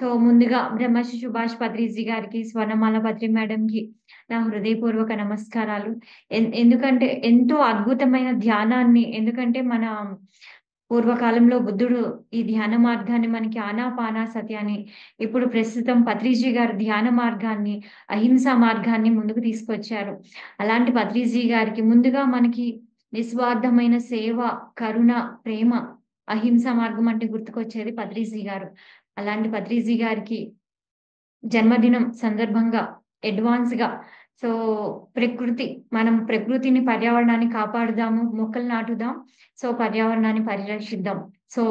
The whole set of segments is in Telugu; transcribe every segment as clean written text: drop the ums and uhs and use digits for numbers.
ముందుగా బ్రహ్మశ్రీ సుభాష్ పత్రిజీ గారికి, స్వర్ణమాల పత్రి మేడంకి నా హృదయపూర్వక నమస్కారాలు. ఎందుకంటే ఎంతో అద్భుతమైన ధ్యానాన్ని ఎందుకంటే మన పూర్వకాలంలో బుద్ధుడు ఈ ధ్యాన మార్గాన్ని మనకి ఆనాపానసతి అని, ఇప్పుడు ప్రస్తుతం పత్రిజీ గారు ధ్యాన మార్గాన్ని, అహింసా మార్గాన్ని ముందుకు తీసుకొచ్చారు. అలాంటి పత్రిజీ గారికి ముందుగా మనకి నిస్వార్థమైన సేవ, కరుణ, ప్రేమ, అహింసా మార్గం అంటే గుర్తుకొచ్చేది పత్రిజీ గారు. అలాంటి పత్రిజీ గారికి జన్మదినం సందర్భంగా అడ్వాన్స్‌గా సో, మనం ప్రకృతిని, పర్యావరణాన్ని కాపాడుదాము, మొక్కలు నాటుదాం. పర్యావరణాన్ని పరిరక్షిద్దాం. సో,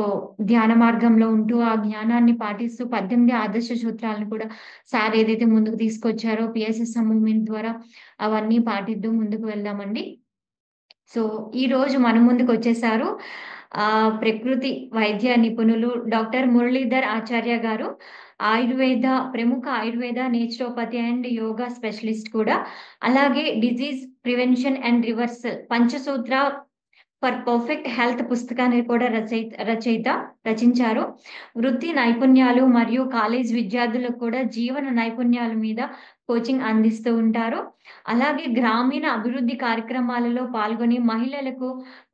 ధ్యాన మార్గంలో ఉంటూ ఆ జ్ఞానాన్ని పాటిస్తూ 18 ఆదర్శ సూత్రాలను కూడా సార్ ఏదైతే ముందుకు తీసుకొచ్చారో పిఎస్ఎస్ఎం మూవ్‌మెంట్ ద్వారా అవన్నీ పాటిద్దాం ముందుకు వెళ్దామండి. సో, ఈరోజు మన ముందుకొచ్చేసారు ప్రకృతి వైద్య నిపుణులు డాక్టర్ మురళీధర్ ఆచార్య గారు. ప్రముఖ Ayurveda, naturopathy and yoga specialist కూడా. అలాగే disease prevention and reversal Panchasutra for perfect health పుస్తకాన్ని కూడా రచయిత రచించారు. వృత్తి నైపుణ్యాలు మరియు కాలేజ్ విద్యార్థులకు కూడా జీవన నైపుణ్యాల మీద కోచింగ్ అందిస్తూ ఉంటారు. అలాగే గ్రామీణ అభివృద్ధి కార్యక్రమాలలో పాల్గొని మహిళలకు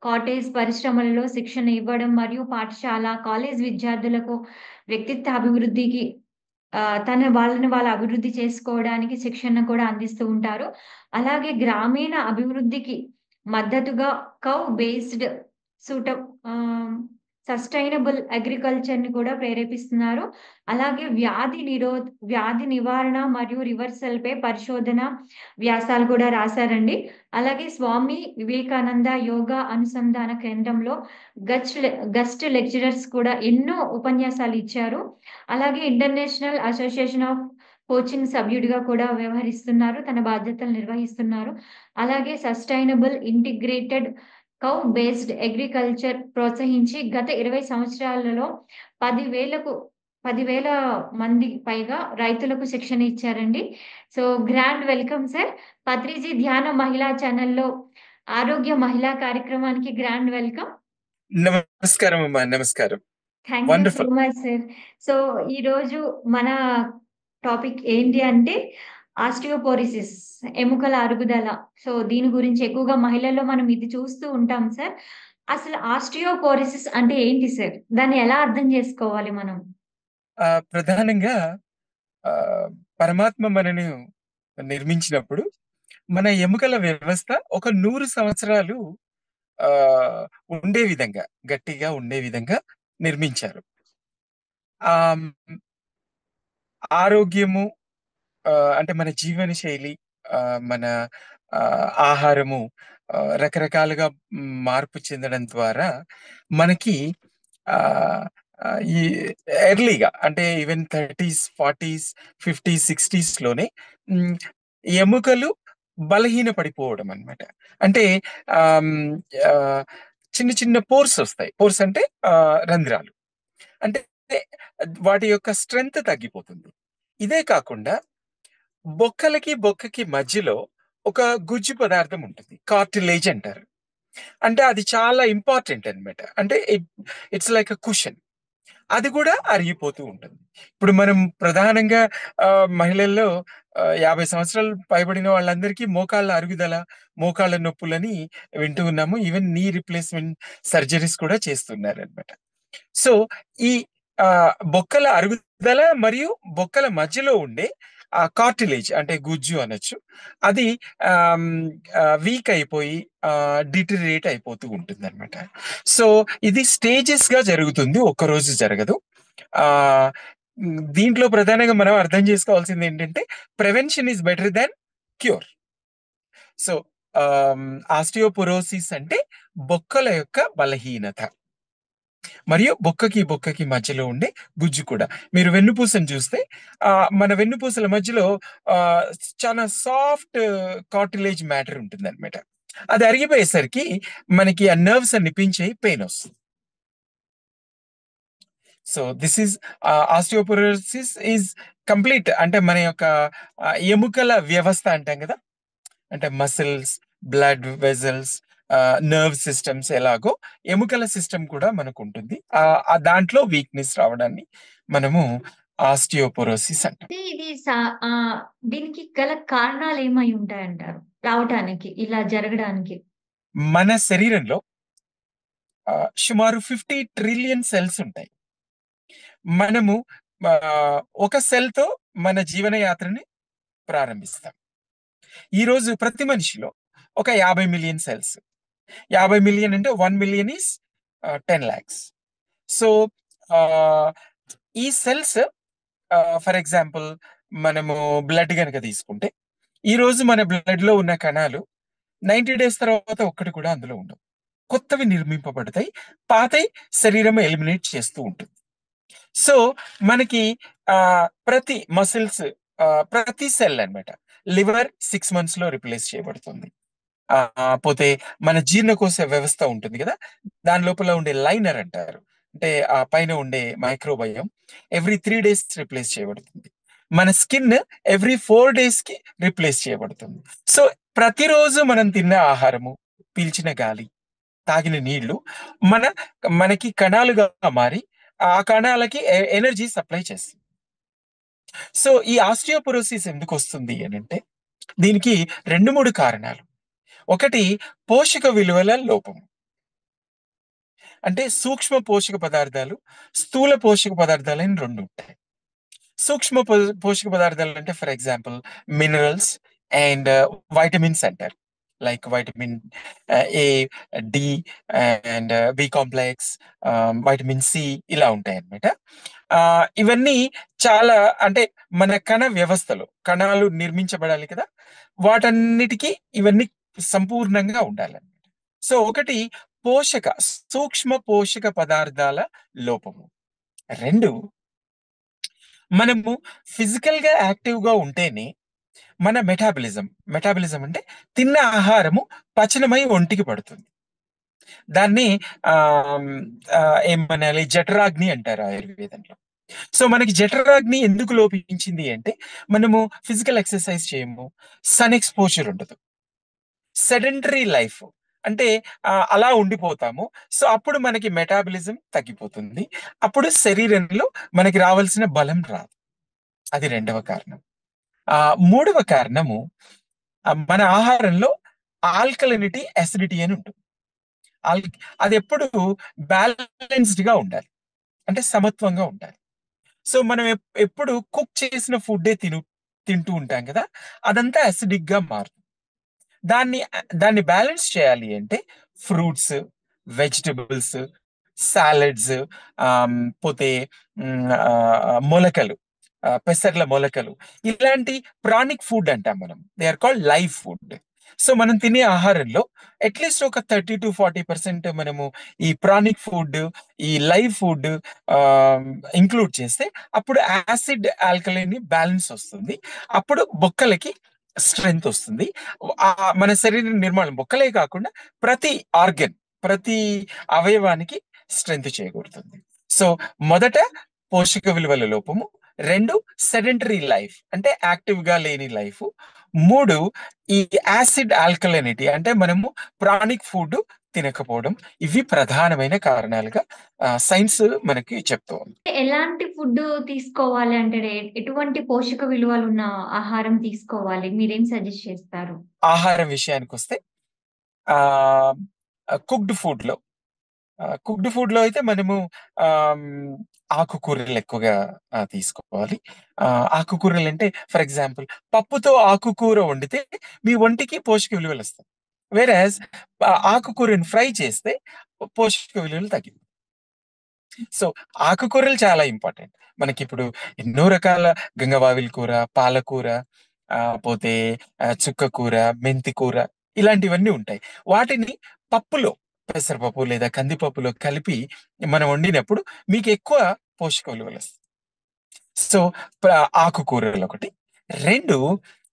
కాటేజ్ పరిశ్రమలలో శిక్షణ ఇవ్వడం మరియు పాఠశాల, కాలేజ్ విద్యార్థులకు వ్యక్తిత్వ అభివృద్ధికి వాళ్ళని అభివృద్ధి చేసుకోవడానికి శిక్షణ కూడా అందిస్తూ ఉంటారు. అలాగే గ్రామీణ అభివృద్ధికి మద్దతుగా కౌ బేస్డ్ సూటబ్ ఆహ్, సస్టైనబుల్ అగ్రికల్చర్‌ని కూడా ప్రేరేపిస్తున్నారు. అలాగే వ్యాధి నివారణ మరియు రివర్సల్‌పై పరిశోధన వ్యాసాలు కూడా రాశారండి. అలాగే స్వామి వివేకానంద యోగా అనుసంధాన కేంద్రంలో గెస్ట్ లెక్చరర్స్ కూడా ఎన్నో ఉపన్యాసాలు ఇచ్చారు. అలాగే ఇంటర్నేషనల్ అసోసియేషన్ ఆఫ్ కోచింగ్ సభ్యుడిగా కూడా వ్యవహరిస్తున్నారు. తన బాధ్యతలు నిర్వహిస్తున్నారు. అలాగే sustainable integrated cow based agriculture ప్రోత్సహించి గత 20 సంవత్సరాలలో 10,000 మందికి పైగా రైతులకు శిక్షణ ఇచ్చారండి. Grand welcome sir. పత్రిజీ ధ్యాన మహిళా ఛానెల్‌లో ఆరోగ్య మహిళా కార్యక్రమానికి గ్రాండ్ వెల్కమ్. నమస్కారం అమ్మా. నమస్కారం. Thank you so much sir. ఈరోజు మన టాపిక్ ఏంటి అంటే ఆస్టియోపోరోసిస్, ఎముకల అరుగుదల. దీని గురించి ఎక్కువగా మహిళల్లో మనం ఇది చూస్తూ ఉంటాం సార్. అసలు ఆస్టియోపోరోసిస్ అంటే ఏంటి సార్? దాన్ని ఎలా అర్థం చేసుకోవాలి మనం? ప్రధానంగా పరమాత్మ మనను నిర్మించినప్పుడు మన ఎముకల వ్యవస్థ ఒక 100 సంవత్సరాలు ఉండే విధంగా, గట్టిగా ఉండే విధంగా నిర్మించారు. ఆరోగ్యము అంటే మన జీవన శైలి, మన ఆహారము రకరకాలుగా మార్పు చెందడం ద్వారా మనకి ఈ ఎర్లీగా అంటే even 30s, 40s, 50s, 60s లోనే ఎముకలు బలహీన పడిపోవడం అన్నమాట. అంటే చిన్న చిన్న పోర్స్ వస్తాయి. పోర్స్ అంటే రంధ్రాలు. అంటే వాటి యొక్క స్ట్రెంగ్త్ తగ్గిపోతుంది. ఇదే కాకుండా బొక్కకి మధ్యలో ఒక గుజ్జు పదార్థం ఉంటుంది, కార్టిలేజ్ అంటారు. అంటే అది చాలా ఇంపార్టెంట్ అన్నమాట. అంటే ఇట్స్ లైక్ అ కుషన్. అది కూడా అరిగిపోతూ ఉంటుంది. ఇప్పుడు మనం ప్రధానంగా మహిళల్లో 50 సంవత్సరాలు పైబడిన వాళ్ళందరికీ మోకాళ్ళ అరుగుదల, మోకాళ్ళ నొప్పులని వింటూ ఉన్నాము. ఈవెన్ నీ రిప్లేస్మెంట్ సర్జరీస్ కూడా చేస్తున్నారన్నమాట. సో ఈ బొక్కల అరుగుదల మరియు బొక్కల మధ్యలో ఉండే కార్టిలేజ్ అంటే గుజ్జు అనొచ్చు, అది వీక్ అయిపోయి డిటరేట్ అయిపోతూ ఉంటుంది అనమాట. సో ఇది స్టేజెస్ గా జరుగుతుంది, ఒక్కరోజు జరగదు. దీంట్లో ప్రధానంగా మనం అర్థం చేసుకోవాల్సింది ఏంటంటే prevention is better than cure. So osteoporosis అంటే బొక్కల యొక్క బలహీనత మరియు బొక్కకి మధ్యలో ఉండే గుజ్జు కూడా. మీరు వెన్నుపూసను చూస్తే మన వెన్నుపూసల మధ్యలో చాలా సాఫ్ట్ కార్టిలేజ్ మ్యాటర్ ఉంటుంది అనమాట. అది అరిగిపోయేసరికి మనకి ఆ నర్వ్స్ అన్ని పించ్ అయి పెయిన్ వస్తుంది. So this is osteoporosis is complete. అంటే మన యొక్క ఎముకల వ్యవస్థ అంటాం కదా, అంటే muscles, blood vessels, nerve systems ఎలాగో ఎముకల సిస్టమ్ కూడా మనకు ఉంటుంది. దాంట్లో వీక్నెస్ రావడాన్ని మనము ఆస్టియోపోరోసిస్ అంటాం. ఇది దీనికి గల కారణాలు ఏమై ఉంటాయంటారు? రావటానికి, ఇలా జరగడానికి? మన శరీరంలో సుమారు 50 ట్రిలియన్ సెల్స్ ఉంటాయి. మనము ఒక సెల్‌తో మన జీవన యాత్రని ప్రారంభిస్తాం. ఈరోజు ప్రతి మనిషిలో ఒక 50,000,000 సెల్స్. 50,000,000 అంటే 1,000,000 ఈస్ 10,00,000. సో, ఆహ్, ఈ సెల్స్ ఫర్ ఎగ్జాంపుల్ మనము బ్లడ్ గనక తీసుకుంటే, ఈరోజు మన బ్లడ్‌లో ఉన్న కణాలు 90 డేస్ తర్వాత ఒక్కటి కూడా అందులో ఉండవు. కొత్తవి నిర్మింపబడతాయి. పాతయి శరీరం ఎలిమినేట్ చేస్తూ ఉంటుంది. సో, మనకి ప్రతి మసిల్స్ ప్రతి సెల్ అన్నమాట. లివర్ 6 మంత్స్‌లో రిప్లేస్ చేయబడుతుంది. పోతే మన జీర్ణకోశ వ్యవస్థ ఉంటుంది గదా! దాని లోపల ఉండే లైనర్ అంటారు. అంటే పైన ఉండే మైక్రోబయోమ్ ఎవ్రీ 3 డేస్ రిప్లేస్ చేయబడుతుంది. మన స్కిన్ ఎవ్రీ 4 డేస్‌కి రిప్లేస్ చేయబడుతుంది. సో, ప్రతిరోజు మనం తిన్న ఆహారము, పీల్చిన గాలి, తాగిన నీళ్లు మన మనకి కణాలుగా మారి, ఆ కణాలకి ఎనర్జీ సప్లై చేస్తుంది. సో, ఈ ఆస్టియోపోరోసిస్ ఎందుకొస్తుంది అనంటే, దీనికి 2, 3 కారణాలు. ఒకటి పోషక విలువల లోపం. అంటే సూక్ష్మ పోషక పదార్థాలు, స్థూల పోషక పదార్థాలని 2 ఉంటాయి. సూక్ష్మ పోషక పదార్థాలు అంటే for example minerals and vitamins అంటారు. Like vitamin A, D and B complex, vitamin C ఇలా ఉంటాయన్నమాట. ఇవన్నీ చాలా అంటే మన కణ వ్యవస్థలో కణాలు నిర్మించబడాలి కదా! వాటన్నిటికి ఇవన్నీ సంపూర్ణంగా ఉండాలన్నమాట. సో, ఒకటి సూక్ష్మ పోషక పదార్థాల లోపము. 2 మనము ఫిజికల్‌గా యాక్టివ్‌గా ఉంటేనే మన మెటాబలిజం అంటే తిన్న ఆహారము పచనమై ఒంటికి పడుతుంది. దాన్ని ఆహ్, ఏమనాలి జఠరాగ్ని అంటారు ఆయుర్వేదంలో. సో, మనకి జఠరాగ్ని ఎందుకు లోపించింది అంటే, మనము ఫిజికల్ ఎక్సర్‌సైజ్ చేయము. సన్ ఎక్స్‌పోజర్ ఉండదు. Sedentary life. అంటే అలా ఉండిపోతాము. సో, అప్పుడు మనకి మెటాబలిజం తగ్గిపోతుంది. అప్పుడు శరీరంలో మనకి రావాల్సిన బలం రాదు. అది రెండవ కారణం. మూడవ కారణము మన ఆహారంలో ఆల్కలినిటీ, అసిడిటీ అని ఉంటుంది. ఆల్ అదెప్పుడు బ్యాలెన్స్‌డ్‌గా ఉండాలి. అంటే సమత్వంగా ఉండాలి. సో, మనం ఎప్పుడు కుక్ చేసిన ఫుడ్డే తింటూ ఉంటాం కదా! అదంతా అసిడిక్‌గా మారుతుంది. దాన్ని బ్యాలెన్స్ చేయాలి అంటే ఫ్రూట్స్, వెజిటబుల్స్, సాలడ్స్, పోతే మొలకలు, పెసర్ల మొలకలు ఇలాంటి ప్రానిక్ ఫుడ్ అంటాం మనం. They are called live food. So, మనం తినే ఆహారంలో అట్‌లీస్ట్ ఒక 30-40% మనము ఈ ప్రానిక్ ఫుడ్, ఈ లైవ్ ఫుడ్ ఇంక్లూడ్ చేస్తే అప్పుడు యాసిడ్, ఆల్కలైన్ బ్యాలెన్స్ వస్తుంది. అప్పుడు బొక్కలకి స్ట్రెంగ్త్ వస్తుంది. మన శరీర నిర్మాణం బొక్కలే కాకుండా ప్రతి ఆర్గన్, ప్రతి అవయవానికి స్ట్రెంగ్త్ చేకూరుతుంది. సో, మొదట పోషక విలువల లోపము. 2 సెడెంటరీ లైఫ్ అంటే యాక్టివ్‌గా లేని లైఫు. 3 ఈ యాసిడ్ ఆల్కలైనిటీ అంటే మనము ప్రానిక్ ఫుడ్ తినకపోవడం. ఇవి ప్రధానమైన కారణాలుగా సైన్స్ మనకి చెప్తూ ఉంది. ఎలాంటి ఫుడ్డు తీసుకోవాలి అంటే ఎటువంటి పోషక విలువలున్న ఆహారం తీసుకోవాలి? మీరేం సజెస్ట్ చేస్తారు? ఆహారం విషయానికొస్తే ఆహ్, కుక్డ్ ఫుడ్‌లో కుక్డ్ ఫుడ్‌లో అయితే మనము ఆహ్, ఆకుకూరలు ఎక్కువగా తీసుకోవాలి. ఆకుకూరలంటే ఫర్ ఎగ్జాంపుల్ పప్పుతో ఆకుకూర వండితే మీ ఒంటికి పోషక విలువలొస్తాయి. వేరాజ్ ఆకుకూరని ఫ్రై చేస్తే పోషక విలువలు తగ్గిపోతాయి. సో, ఆకుకూరలు చాలా ఇంపార్టెంట్. మనకిప్పుడు ఎన్నో రకాల గంగవావిలి కూర, పాలకూర, పోతే చుక్కకూర, మెంతి కూర ఇలాంటివన్నీ ఉంటాయి. వాటిని పప్పులో పెసరపప్పు లేదా కందిపప్పులో కలిపి మనం వండినప్పుడు మీకెక్కువ పోషక విలువలొస్తాయి. సో, ప్ర ఆకుకూరలొకటి. 2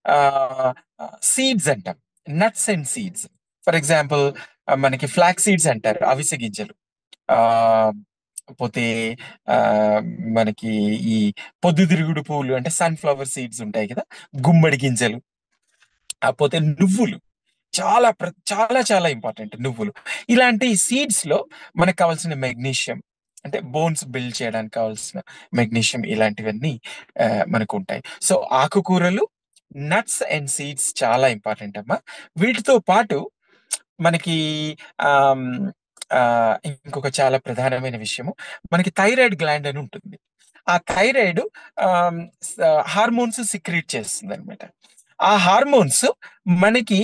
ఆహ్, సీడ్స్ అంటాం. Nuts and seeds. For example మనకి ఫ్లాక్స్ సీడ్స్ అంటారు. అవిసె గింజలు. ఆహ్, పోతే ఆహ్, మనకి ఈ పొద్దుతిరుగుడు పువ్వులు అంటే సన్‌ఫ్లవర్ సీడ్స్ ఉంటాయి కదా! గుమ్మడి గింజలు. పోతే నువ్వులు. చాలా చాలా ఇంపార్టెంట్ నువ్వులు. ఇలాంటి సీడ్స్‌లో మనకు కావాల్సిన మెగ్నీషియం, అంటే బోన్స్ బిల్డ్ చేయడానికి కావాల్సిన మెగ్నీషియం ఇలాంటివన్నీ మనకు ఉంటాయి. సో ఆకుకూరలు, నట్స్ అండ్ సీడ్స్ చాలా ఇంపార్టెంట్ అమ్మా. వీటితో పాటు మనకి ఆమ్, ఇంకొక చాలా ప్రధానమైన విషయము, మనకి థైరాయిడ్ గ్లాండ్ అని ఉంటుంది. ఆ థైరాయిడ్ హార్మోన్స్ సిక్రీట్ చేస్తుంది అనమాట. ఆ హార్మోన్స్ మనకి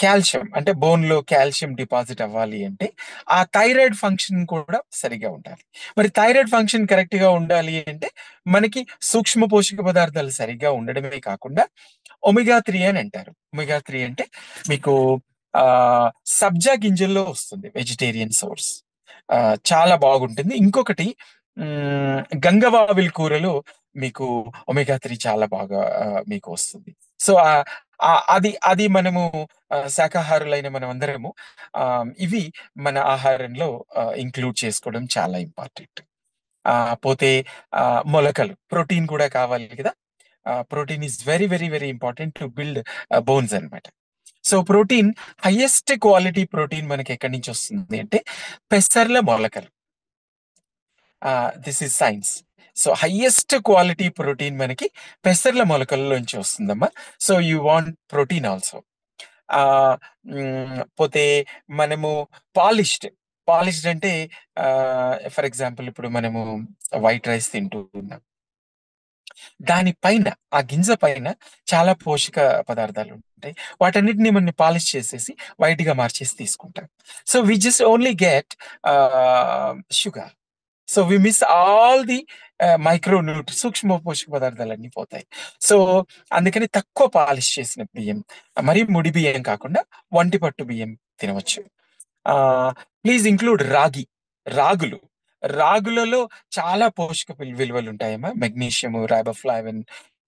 కాల్షియం, అంటే బోన్ లో కాల్షియం డిపాజిట్ అవ్వాలి అంటే ఆ థైరాయిడ్ ఫంక్షన్ కూడా సరిగా ఉండాలి. మరి థైరాయిడ్ ఫంక్షన్ కరెక్ట్ గా ఉండాలి అంటే మనకి సూక్ష్మ పోషక పదార్థాలు సరిగ్గా ఉండడమే కాకుండా ఒమేగా 3 అని అంటారు. ఒమేగా 3 అంటే మీకు ఆ సబ్జా గింజల్లో వస్తుంది, వెజిటేరియన్ సోర్స్. చాలా బాగుంటుంది. ఇంకొకటి గంగవావిల్ కూరలో మీకు ఒమేగా 3 చాలా బాగా మీకు వస్తుంది. సో అది అది మనము శాకాహారులైన మనం అందరము ఇవి మన ఆహారంలో ఇంక్లూడ్ చేసుకోవడం చాలా ఇంపార్టెంట్. పోతే మొలకలు, ప్రోటీన్ కూడా కావాలి కదా. Protein is very very very important to build bones అన్నమాట. So protein, highest quality protein మనకి ఎక్కడి నుంచి వస్తుంది అంటే పెసర్ల మొలకలు. This is science. So highest quality protein మనకి పెసర్ల మొలకల్లోంచి వస్తుందమ్మా. So you want protein also. పోతే మనము పాలిష్డ్, పాలిష్డ్ అంటే ఫర్ ఎగ్జాంపుల్ ఇప్పుడు మనము వైట్ రైస్ తింటూ ఉన్నాం, దానిపైన ఆ గింజ పైన చాలా పోషక పదార్థాలు ఉంటాయి. వాటన్నిటిని మనం పాలిష్ చేసేసి వైట్ గా మార్చేసి తీసుకుంటాం. So we just only get sugar. So we miss all the సూక్ష్మ పోషక పదార్థాలన్నీ పోతాయి. సో అందుకని తక్కువ పాలిష్ చేసిన బియ్యం, మరి ముడి బియ్యం కాకుండా వంటి పట్టు బియ్యం తినవచ్చు. ప్లీజ్ ఇంక్లూడ్ రాగులు. రాగులలో చాలా పోషక విలువలు ఉంటాయమ్మా. Magnesium, riboflavin,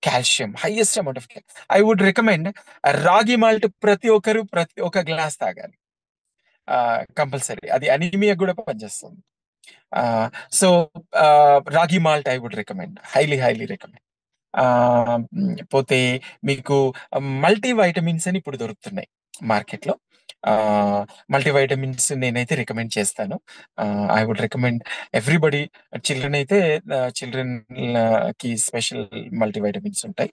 calcium, highest amount of. I would recommend ragi malt ప్రతి ఒక్క గ్లాస్ తాగాలి కంపల్సరీ. అది అనీమియా కూడా పనిచేస్తుంది. So ragi malt I would recommend, highly recommend. పోతే మీకు మల్టీ వైటమిన్స్ అని ఇప్పుడు దొరుకుతున్నాయి మార్కెట్లో. మల్టీవైటమిన్స్ నేనైతే రికమెండ్ చేస్తాను. I would recommend everybody. Children అయితే చిల్డ్రన్ కి స్పెషల్ మల్టీవైటమిన్స్ ఉంటాయి,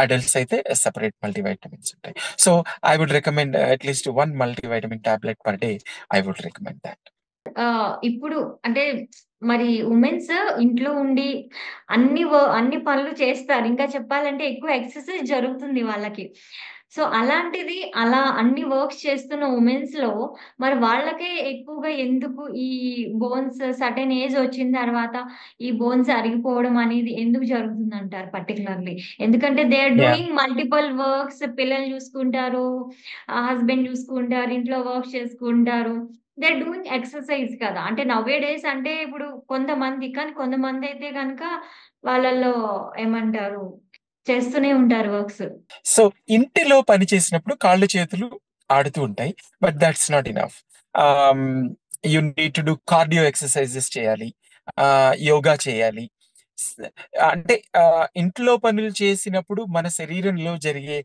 అడల్ట్స్ అయితే సెపరేట్ మల్టీవైటమిన్స్ ఉంటాయి. సో ఐ వుడ్ రికమెండ్ అట్లీస్ట్ 1 multivitamin tablet per day. I would recommend that. ఇప్పుడు అంటే మరి ఉమెన్స్ ఇంట్లో ఉండి అన్ని పనులు చేస్తారు. ఇంకా చెప్పాలంటే ఎక్కువ ఎక్సర్సైజ్ జరుగుతుంది వాళ్ళకి. సో అలాంటిది అలా అన్ని వర్క్స్ చేస్తున్న ఉమెన్స్‌లో మరి వాళ్ళకే ఎక్కువగా ఎందుకు ఈ బోన్స్ సర్టెన్ ఏజ్ వచ్చిన తర్వాత ఈ బోన్స్ అరిగిపోవడం అనేది ఎందుకు జరుగుతుందంటారు పర్టిక్యులర్‌లీ? ఎందుకంటే they are yeah doing multiple works. పిల్లల్ని చూసుకుంటారు, హస్బెండ్ చూసుకుంటారు, ఇంట్లో వర్క్స్ చేసుకుంటారు. దే ఆర్ డూయింగ్ ఎక్సర్సైజ్ కదా! అంటే నౌ ఏ డేస్ అంటే ఇప్పుడు కొంతమందైతే గనక వాళ్ళలో ఏమంటారు, చేస్తూనే ఉంటారు వర్క్స్. సో ఇంటిలో పని చేసినప్పుడు కాళ్ళు చేతులు ఆడుతూ ఉంటాయి, but that's not enough. You need to do cardio exercises చేయాలి, యోగా చేయాలి. స్- అంటే ఇంట్లో పనులు చేసినప్పుడు మన శరీరంలో జరిగే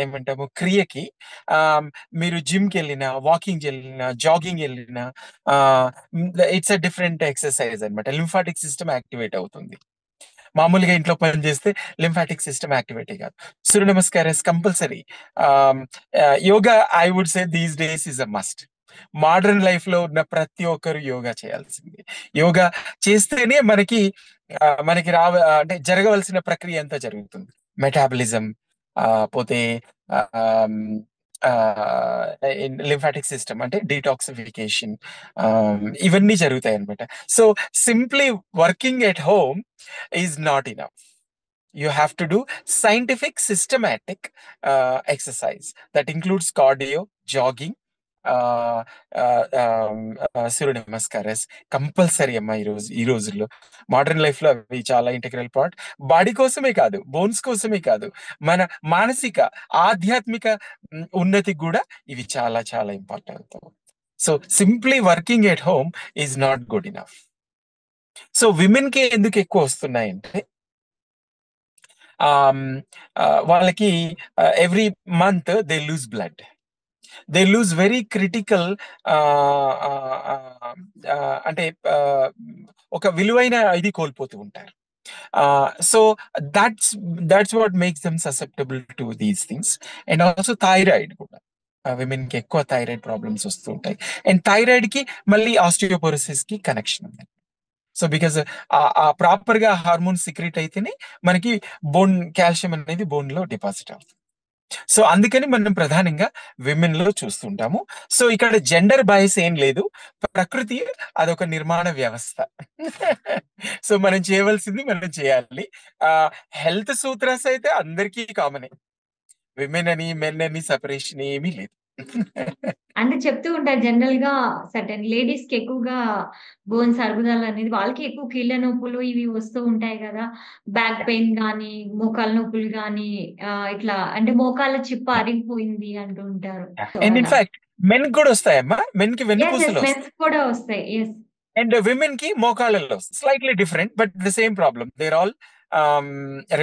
ఏమంటాము క్రియకి, మీరు జిమ్కి వెళ్ళినా, వాకింగ్ వెళ్ళినా, జాగింగ్ వెళ్ళినా, ఇట్స్ అ డిఫరెంట్ ఎక్సర్సైజ్ అనమాట. లింఫాటిక్ సిస్టమ్ యాక్టివేట్ అవుతుంది. మామూలుగా ఇంట్లో పని చేస్తే లింఫాటిక్ సిస్టమ్ యాక్టివేట్ కాదు. Surya namaskars compulsory. Yoga I would say these days is a must. Modern life లో ఉన్న ప్రతి ఒక్కరు యోగా చేయాల్సింది. యోగా చేస్తేనే మనకి అంటే జరగవలసిన ప్రక్రియ అంతా జరుగుతుంది. మెటాబలిజం, పోతే లింఫాటిక్ సిస్టమ్ అంటే డీటాక్సిఫికేషన్, ఇవన్నీ జరుగుతాయి అనమాట. So simply working at home is not enough. You have to do scientific, systematic exercise that includes cardio, jogging, Surya namaskars compulsory అమ్మా. ఈ రోజుల్లో మోడర్న్ లైఫ్ లో అవి చాలా ఇంటెగ్రల్ పార్ట్. బాడీ కోసమే కాదు, బోన్స్ కోసమే కాదు, మన మానసిక ఆధ్యాత్మిక ఉన్నతికి కూడా ఇవి చాలా చాలా important. So simply working at home is not good enough. So women కి ఎందుకు ఎక్కువ వస్తున్నాయంటే వాళ్ళకి every month they lose blood. They lose very critical అంటే ఒక విలువైన ఇది కోల్పోతూ ఉంటారు. So that's that's what makes them susceptible to these things. And also thyroid కూడా, విమెన్ కి ఎక్కువ థైరాయిడ్ ప్రాబ్లమ్స్ వస్తూ ఉంటాయి. అండ్ థైరాయిడ్ కి మళ్ళీ ఆస్టియోపోరోసిస్ కి కనెక్షన్ ఉంది. సో బికాస్ ఆ ప్రాపర్ గా హార్మోన్ సిక్రెట్ అయితేనే మనకి బోన్ కాల్షియం అనేది బోన్ లో డిపాజిట్ అవుతుంది. సో అందుకని మనం ప్రధానంగా విమెన్ లో చూస్తుంటాము. సో ఇక్కడ జెండర్ బయస్ ఏం లేదు, ప్రకృతి అదొక నిర్మాణ వ్యవస్థ. సో మనం చేయవలసింది మనం చేయాలి. హెల్త్ సూత్రాస్ అయితే అందరికీ కామనే, విమెన్ అని మెన్ అని సెపరేషన్ ఏమీ లేదు. అంటే చెప్తూ ఉంటారు జనరల్ గా సర్టెన్ లేడీస్ కి ఎక్కువగా బోన్స్ అరుగుదల అనేది వాళ్ళకి ఎక్కువ కీళ్ళ నొప్పులు ఇవి వస్తూ ఉంటాయి కదా, బ్యాక్ పెయిన్ గానీ మోకాళ్ళ నొప్పులు గానీ ఇట్లా అంటే మోకాళ్ళ చిప్ప అరిగిపోయింది అంటూ ఉంటారు. సో అండ్ అలా ఇన్ఫాక్ట్ మెన్ కూడా వస్తాయమ్మా, మెన్ కి ఎస్ వెన్నుపూసలు వస్తాయి మెన్స్ కూడా వస్తాయి. ఎస్. అండ్ విమెన్ కి మోకాళ్ళలో slightly different but the same problem. They're all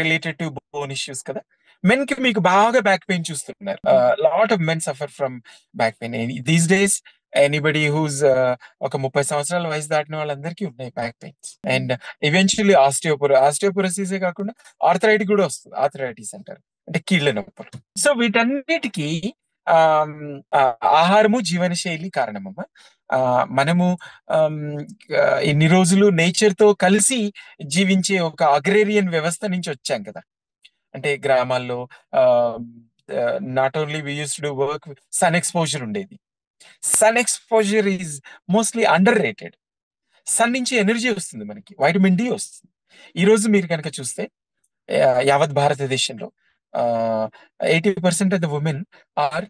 related to bone issues కదా. మెన్ కి మీకు బాగా బ్యాక్ పెయిన్ చూస్తున్నారు. Lot of men suffer from back pain these days. Anybody whose ఒక 30 సంవత్సరాల వయసు దాటిన వాళ్ళందరికీ ఉన్నాయి బ్యాక్ పెయిన్స్. అండ్ ఈవెన్చువల్లీ ఆస్టియోపోరోసిసే కాకుండా ఆర్థరైటిస్ కూడా వస్తుంది. ఆర్థరైటిస్ అంటారు, అంటే కీళ్ళ నొప్పులు. సో వీటన్నిటికీ ఆమ్, ఆ, ఆహారము జీవనశైలి కారణమమ్మా. మనము ఆమ్, ఇన్ని రోజులు నేచర్ తో కలిసి జీవించే ఒక అగ్రేరియన్ వ్యవస్థ నుంచి వచ్చాం కదా. అంటే గ్రామాల్లో not only we use to work, sun exposure ఉండేది. Sun exposure is mostly underrated. Sun నుంచి ఎనర్జీ వస్తుంది, మనకి వైటమిన్ డి వస్తుంది. ఈ రోజు మీరు కనుక చూస్తే యావత్ భారతదేశంలో 80% of the women are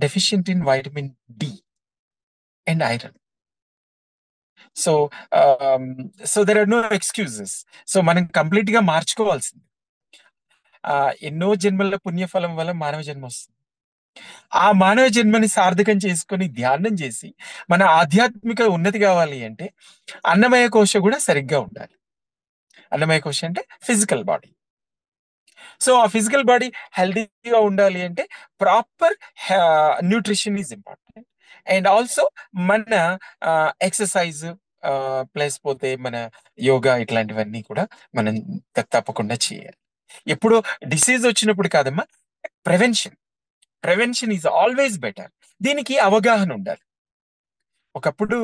deficient in vitamin D and iron. So so there are no excuses. సో మనం కంప్లీట్ గా మార్చుకోవాల్సింది. ఎన్నో జన్మల పుణ్యఫలం వల్ల మానవ జన్మ వస్తుంది. ఆ మానవ జన్మని సార్థకం చేసుకొని ధ్యానం చేసి మన ఆధ్యాత్మిక ఉన్నతి కావాలి అంటే అన్నమయ కోశ కూడా సరిగ్గా ఉండాలి. అన్నమయ కోశ అంటే ఫిజికల్ బాడీ. సో ఆ ఫిజికల్ బాడీ హెల్దీగా ఉండాలి అంటే proper nutrition is important. And also మన ఎక్సర్సైజ్ ప్లస్ పోతే మన యోగా ఇట్లాంటివన్నీ కూడా మనం తప్పకుండా చేయాలి. ఎప్పుడు డిసీజ్ వచ్చినప్పుడు కాదమ్మా, prevention. Prevention is always better. దీనికి అవగాహన ఉండాలి. ఒకప్పుడు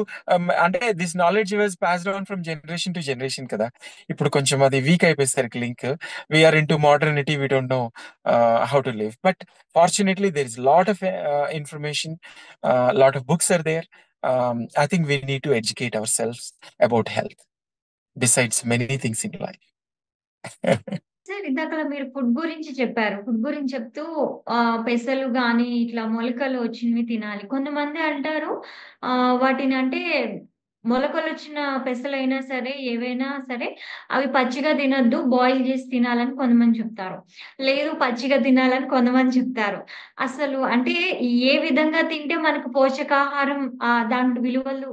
అంటే this knowledge was passed on from generation to generation కదా. ఇప్పుడు కొంచెం అది వీక్ అయిపోయేసరికి link, we are into modernity, we don't know how to live. But fortunately there is lot of information, lot of books are there. I think we need to educate ourselves about health besides many things in life. Sir ఇందాకలా మీరు ఫుడ్ గురించి చెప్పారు. ఫుడ్ గురించి చెప్తూ పెసలు గానీ, ఇట్లా మొలకలు వచ్చినవి తినాలి. కొంతమంది అంటారు వాటిని అంటే మొలకలొచ్చిన పెసలైనా సరే, ఏవైనా సరే అవి పచ్చిగా తినొద్దు, బాయిల్ చేసి తినాలని కొంతమంది చెప్తారు. లేదు పచ్చిగా తినాలని కొంతమంది చెప్తారు. అసలు అంటే ఏ విధంగా తింటే మనకు పోషకాహారం దాంట్లో విలువలు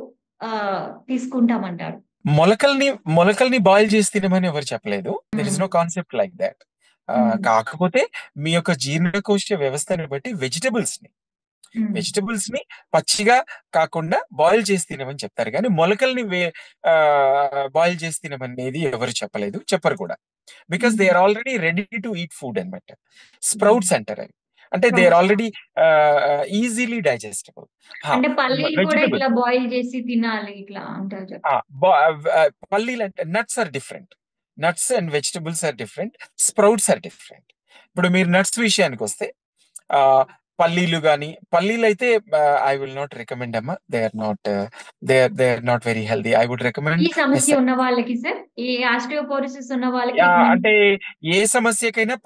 తీసుకుంటామంటారు? మొలకల్ని మొలకల్ని బాయిల్ చేసి తినమని ఎవరు చెప్పలేదు. There is hmm. No concept like that. Hmm. కాకపోతే మీ యొక్క జీర్ణకోశ వ్యవస్థని బట్టి వెజిటబుల్స్ ని హ్మ్. వెజిటబుల్స్ ని పచ్చిగా కాకుండా బాయిల్ చేసి తినమని చెప్తారు, కానీ మొలకల్ని బాయిల్ చేసి తినమనేది ఎవరు చెప్పలేదు, చెప్పరు కూడా. Because they hmm. Are already ready to eat food అనమాట. హ్మ్. స్ప్రౌట్స్ అంటారు అవి. అంటే they are sprouts. Already easily digestible. అంటే పల్లీలు కూడా వెజిటబుల్ ఇట్లా బాయిల్ చేసి తినాలి ఇట్లా అంటారు పల్లీలు అంటే nuts are different. Nuts and vegetables are different. Sprouts are different. ఇప్పుడు మీరు నట్స్ విషయానికి వస్తే ఆ, పల్లీలు గాని, పల్లీలు అయితే ఐ విల్ నాట్ రికమెండ్ అమ్మా. They are not very healthy. I would ఈ రికమెండ్ సమస్య పెసర్. ఉన్న వాళ్ళకి సార్, ఈ ఆస్టియోపోరోసిస్ ఉన్న వాళ్ళకి అంటే ఏ సమస్యకైనా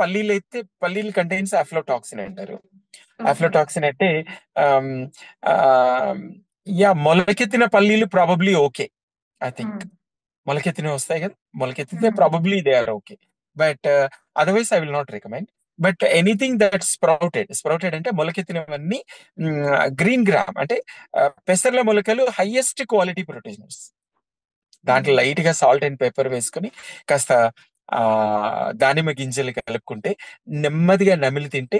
పల్లీలు కంటైన్స్ అఫ్లోటాక్సిన్ అంటారు. ఓకే. అఫ్లోటాక్సిన్ అంటే ఆమ్, ఆమ్, మొలకెత్తిన పల్లీలు ప్రాబబ్లీ ఓకే. ఐ థింక్ హ్మ్. మొలకెత్తినవి వస్తాయి కదా, మొలకెత్తితే hmm. Probably they are okay. But otherwise I will not recommend. But anything that sprouted అంటే మొలకెత్తినవన్నీ గ్రీన్ గ్రామ్ అంటే పెసర్ల మొలకలు హైయెస్ట్ క్వాలిటీ ప్రోటీన్స్. దాంట్లో హ్మ్. లైట్ గా సాల్ట్ అండ్ పెప్పర్ వేసుకొని కాస్త దానిమ్మ గింజలు కలుపుకుంటే నెమ్మదిగా నమిలి తింటే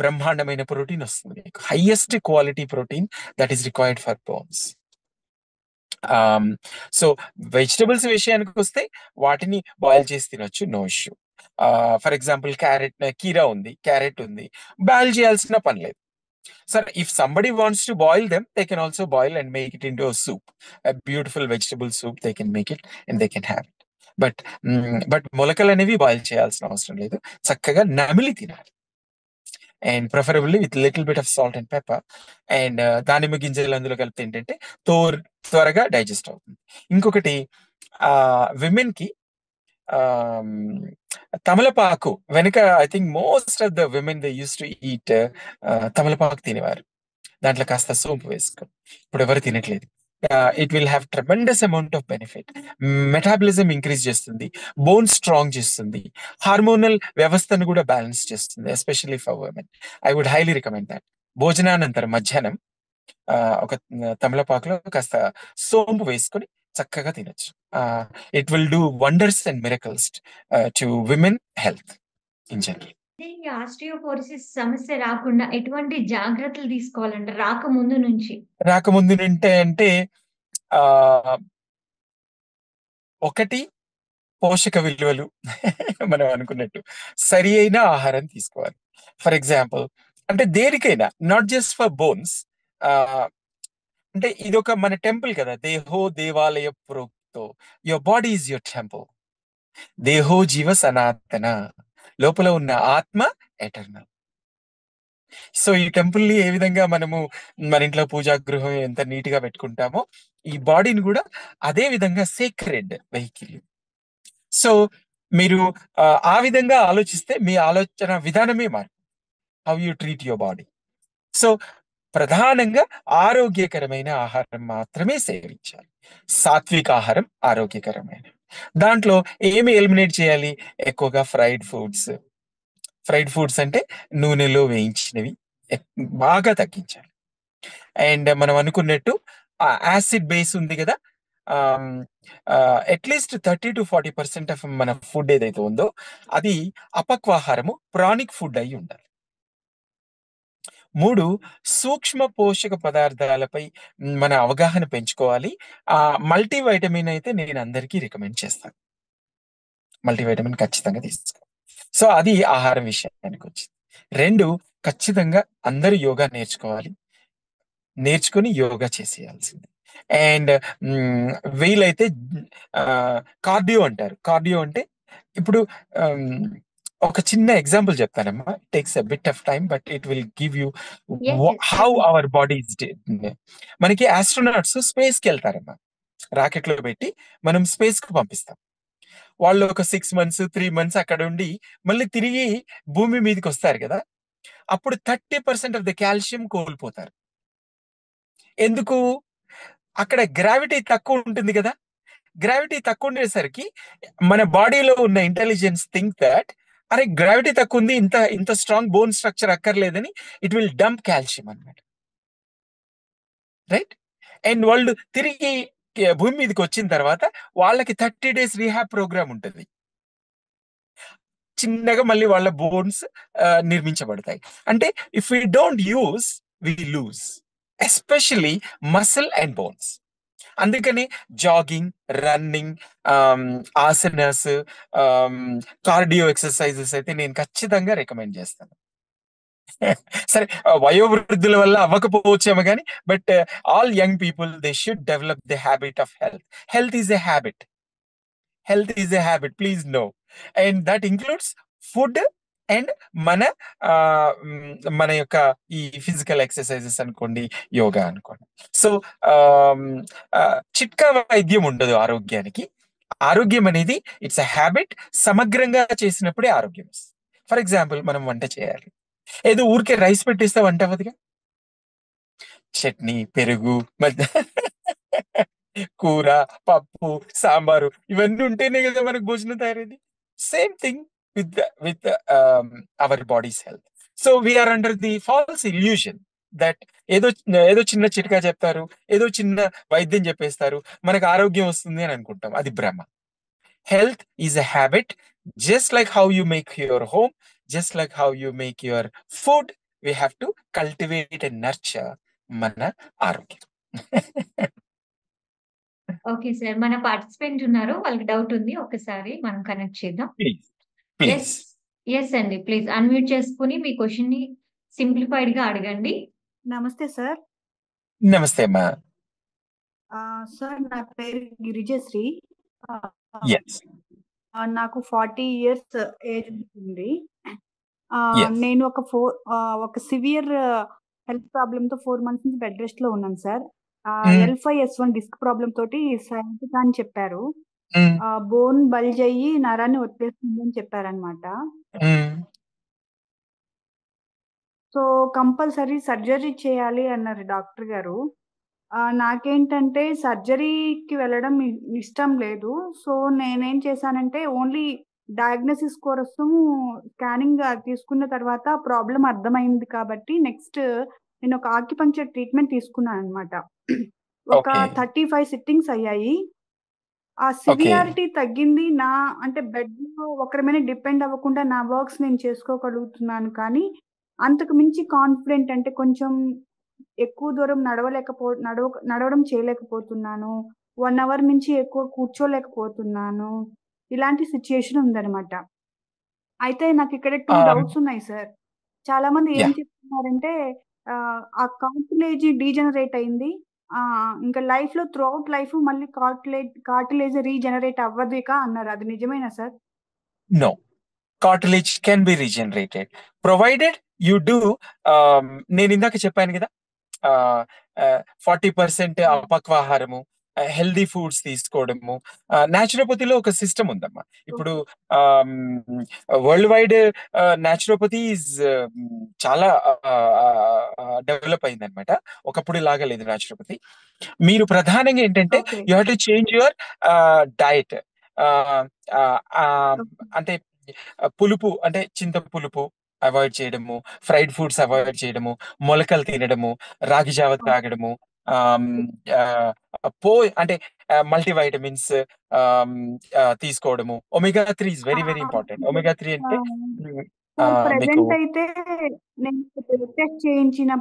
బ్రహ్మాండమైన ప్రోటీన్ వస్తుంది. Highest quality protein that is required for bones. So vegetables విషయానికి వస్తే వాటిని బాయిల్ చేసి తినొచ్చు, నో ఇష్యూ. ఫర్ ఎగ్జాంపుల్ కీరా ఉంది, క్యారెట్ ఉంది, బాయిల్ చేయాల్సిన పని లేదు. Sir, if somebody wants to boil them, they can also boil and make it into a soup. A beautiful vegetable soup, they can make it and they can have it. But మొలకలు అనేవి బాయిల్ చేయాల్సిన అవసరం లేదు, చక్కగా నమిలి తినాలి. And preferably with little bit of salt and pepper. And దానిమ్మ గింజలు అందులో కలిపితే ఏంటంటే త్వరగా డైజెస్ట్ అవుతుంది. ఇంకొకటి, విమెన్ కి తమలపాకు వెనుక I think most of the women they use to eat తమలపాకు తినేవారు, దాంట్లో కాస్త సోంపు వేసుకొని. ఇప్పుడు ఎవరు తినట్లేదు. It will have tremendous amount of benefit. Metabolism increase చేస్తుంది, బోన్ స్ట్రాంగ్ చేస్తుంది, హార్మోనల్ వ్యవస్థను కూడా బ్యాలెన్స్ చేస్తుంది, especially for women. I would highly recommend that. భోజనానంతరం మధ్యాహ్నం ఒక తమలపాకులో కాస్త సోంపు వేసుకొని చక్కగా తినొచ్చు. It will do wonders and miracles to women health in general. ఈ ఆస్టియోపోరోసిస్ సమస్య రాకుండా ఎటువంటి జాగ్రత్తలు తీసుకోవాలంటే రాకముందు నుంచి? అంటే ఒకటి, పోషక విలువలు మనం అనుకున్నట్టు సరి అయిన ఆహారం తీసుకోవాలి. ఫర్ ఎగ్జాంపుల్, అంటే దేనికైనా, నాట్ జస్ట్ ఫర్ బోన్స్. అంటే ఇది ఒక మన టెంపుల్ కదా, దేహో దేవాలయ ప్రోక్తో, your body is your temple. దేహో జీవ సనాతన, లోపల ఉన్న ఆత్మ ఎటర్నల్. సో ఈ టెంపుల్ ని ఏ విధంగా మనము మన ఇంట్లో పూజా గృహం ఎంత నీట్ గా పెట్టుకుంటామో, ఈ బాడీని కూడా అదే విధంగా సేక్రెడ్ వెహికల్. సో మీరు ఆ విధంగా ఆలోచిస్తే మీ ఆలోచన విధానమే మారు, how you treat your body. So ప్రధానంగా ఆరోగ్యకరమైన ఆహారం మాత్రమే సేవించాలి. సాత్విక ఆహారం ఆరోగ్యకరమైన. దాంట్లో ఏమి ఎలిమినేట్ చేయాలి? ఎక్కువగా ఫ్రైడ్ ఫుడ్స్ అంటే నూనెలో వేయించినవి బాగా తగ్గించాలి. అండ్ మనం అనుకున్నట్టు యాసిడ్ బేస్ ఉంది కదా, అట్లీస్ట్ 30-40% ఆఫ్ మన ఫుడ్ ఏదైతే ఉందో అది అపక్వాహారము, ప్రానిక్ ఫుడ్ అయి ఉండాలి. 3, సూక్ష్మ పోషక పదార్థాలపై మన అవగాహన పెంచుకోవాలి. మల్టీవైటమిన్ అయితే నేను అందరికీ రికమెండ్ చేస్తాను, మల్టీవైటమిన్ ఖచ్చితంగా తీసుకోవాలి. సో అది ఆహారం విషయానికి వచ్చింది. 2, ఖచ్చితంగా అందరూ యోగా నేర్చుకుని యోగా చేసేయాల్సింది. అండ్ వీలైతే కార్డియో అంటారు. కార్డియో అంటే ఇప్పుడు ఒక చిన్న ఎగ్జాంపుల్ చెప్తానమ్మా. Takes a bit of time but it will give you how our bodies. మనకి ఆస్ట్రోనాట్స్ స్పేస్ కి వెళ్తారమ్మా, రాకెట్ లో పెట్టి మనం స్పేస్ కి పంపిస్తాం. వాళ్ళు ఒక 6 months 3 months అక్కడ ఉండి మళ్ళీ తిరిగి భూమి మీదకి వస్తారు కదా, అప్పుడు 30% ఆఫ్ ద కాల్షియం కోల్పోతారు. ఎందుకు? అక్కడ గ్రావిటీ తక్కువ ఉంటుంది కదా. గ్రావిటీ తక్కువ ఉండేసరికి మన బాడీలో ఉన్న ఇంటెలిజెన్స్ థింక్ దట్ అరే గ్రావిటీ తక్కువ ఉంది, ఇంత స్ట్రాంగ్ బోన్ స్ట్రక్చర్ అక్కర్లేదని ఇట్ విల్ డంప్ కాల్షియం అన్నమాట. రైట్? అండ్ వాళ్ళు తిరిగి భూమి మీదకి వచ్చిన తర్వాత వాళ్ళకి 30 days రీహాబ్ ప్రోగ్రామ్ ఉంటుంది. చిన్నగా మళ్ళీ వాళ్ళ బోన్స్ నిర్మించబడతాయి. అంటే if we don't use we lose, especially muscle and bones. అందుకని jogging, running, asanas, cardio exercises అయితే నేను ఖచ్చితంగా రికమెండ్ చేస్తాను. సరే, వయోవృద్ధుల వల్ల అవ్వకపోవచ్చేమో కానీ, but all young people they should develop the habit of health. Health is a habit. Please know. And that includes food and మన యొక్క ఈ ఫిజికల్ ఎక్సర్సైజెస్ అనుకోండి, యోగా అనుకోండి. సో చిట్కా వైద్యం ఉండదు ఆరోగ్యానికి. ఆరోగ్యం అనేది ఇట్స్ అ హ్యాబిట్. సమగ్రంగా చేసినప్పుడే ఆరోగ్యం వస్తుంది. ఫర్ ఎగ్జాంపుల్, మనం వంట చేయాలి, ఏదో ఊరికే రైస్ పెట్టిస్తే వంట అవ్వదుగా. చట్నీ, పెరుగు, కూర, పప్పు, సాంబారు ఇవన్నీ ఉంటేనే కదా మనకు భోజనం తయారైంది. Same thing with our body's health. So we are under the false illusion that ఏదో చిన్న చిట్కా చెప్తారు, ఏదో చిన్న వైద్యం చెప్పేస్తారు, మనకు ఆరోగ్యం వస్తుంది అని అనుకుంటాం. అది భ్రమ. Health is a habit Just like how you make your home, just like how you make your food, we have to cultivate and nurture మన ఆరోగ్యం. Okay sir. మన పార్టిసిపెంట్ ఉన్నారు. వాళ్ళకి డౌట్ ఉంది. ఒకసారి మనం కనెక్ట్ చేద్దాం. Please yes. ప్లీజ్ యెస్ అండి. ప్లీజ్ అన్‌మ్యూట్ చేసుకొని మీ క్వెషన్‌ని సింప్లిఫైడ్‌గా అడగండి. నమస్తే సార్. నమస్తే అమ్మా. సార్ నా పేరు గిరిజశ్రీ. Yes. నాకు 40 ఇయర్స్ ఏజ్ ఉంది. Yes. నేను ఒక సివియర్ హెల్త్ ప్రాబ్లమ్‌తో 4 మంత్స్ నుంచి బెడ్ రెస్ట్‌లో ఉన్నాను సార్. L5-S1 డిస్క్ ప్రాబ్లమ్ తోటి సయాటికా అని చెప్పారు. బోన్ బల్జ్ అయ్యి నరాన్ని ఒత్తేస్తుంది అని చెప్పారనమాట. సో కంపల్సరీ సర్జరీ చేయాలి అన్నారు డాక్టర్ గారు. నాకేంటంటే సర్జరీకి వెళ్ళడం ఇష్టం లేదు. సో నేనేం చేశానంటే ఓన్లీ డయాగ్నోసిస్ కోసం స్కానింగ్ తీసుకున్న తర్వాత ప్రాబ్లం అర్థమైంది కాబట్టి నెక్స్ట్ నేను ఒక ఆక్యుపంక్చర్ ట్రీట్మెంట్ తీసుకున్నాను అనమాట. ఒక Okay. 35 సిట్టింగ్స్ అయ్యాయి. ఆ సివియారిటీ తగ్గింది. అంటే బెడ్‌లో ఒకరి మీద డిపెండ్ అవ్వకుండా నా వర్క్స్ నేను చేసుకోగలుగుతున్నాను. కానీ అంతకు మించి కాన్ఫిడెంట్ అంటే కొంచెం ఎక్కువ దూరం నడవడం చేయలేకపోతున్నాను. 1 అవర్ మించి ఎక్కువ కూర్చోలేకపోతున్నాను. ఇలాంటి సిట్యుయేషన్ ఉందనమాట. అయితే నాకిక్కడ 2 డౌట్స్ ఉన్నాయి సార్. చాలా మంది ఏం Yeah. చెప్తున్నారంటే ఆ కార్టిలేజ్ డీజనరేట్ అయింది. ఇంకా లైఫ్‌లో త్రూఅవుట్ లైఫ్ మళ్ళీ కార్టిలేజ్ రీజనరేట్ అవ్వదు ఇక అన్నారు. అది నిజమేనా sir? No. Cartilage can be regenerated provided you do నేను ఇందాక చెప్పాను కదా 40% అపక్వాహారము, హెల్దీ ఫుడ్స్ తీసుకోవడము. న్యాచురోపతిలో ఒక సిస్టమ్ ఉందమ్మా. ఇప్పుడు వరల్డ్ వైడ్ న్యాచురోపతి చాలా డెవలప్ అయింది అనమాట. ఒకప్పుడు లాగా లేదు న్యాచురోపతి. మీరు ప్రధానంగా ఏంటంటే okay. You have to change your diet. అంటే పులుపు అంటే చింత పులుపు అవాయిడ్ చేయడము, ఫ్రైడ్ ఫుడ్స్ అవాయిడ్ చేయడము, మొలకలు తినడము, రాగి జావ తాగడము, అంటే మల్టీ వైటమిన్స్ తీసుకోవడము. Omega 3 is very very important. Omega 3 అంటే మీకు ప్రెజెంట్ అయితే నేను బ్లడ్ టెస్ట్ చేయించిన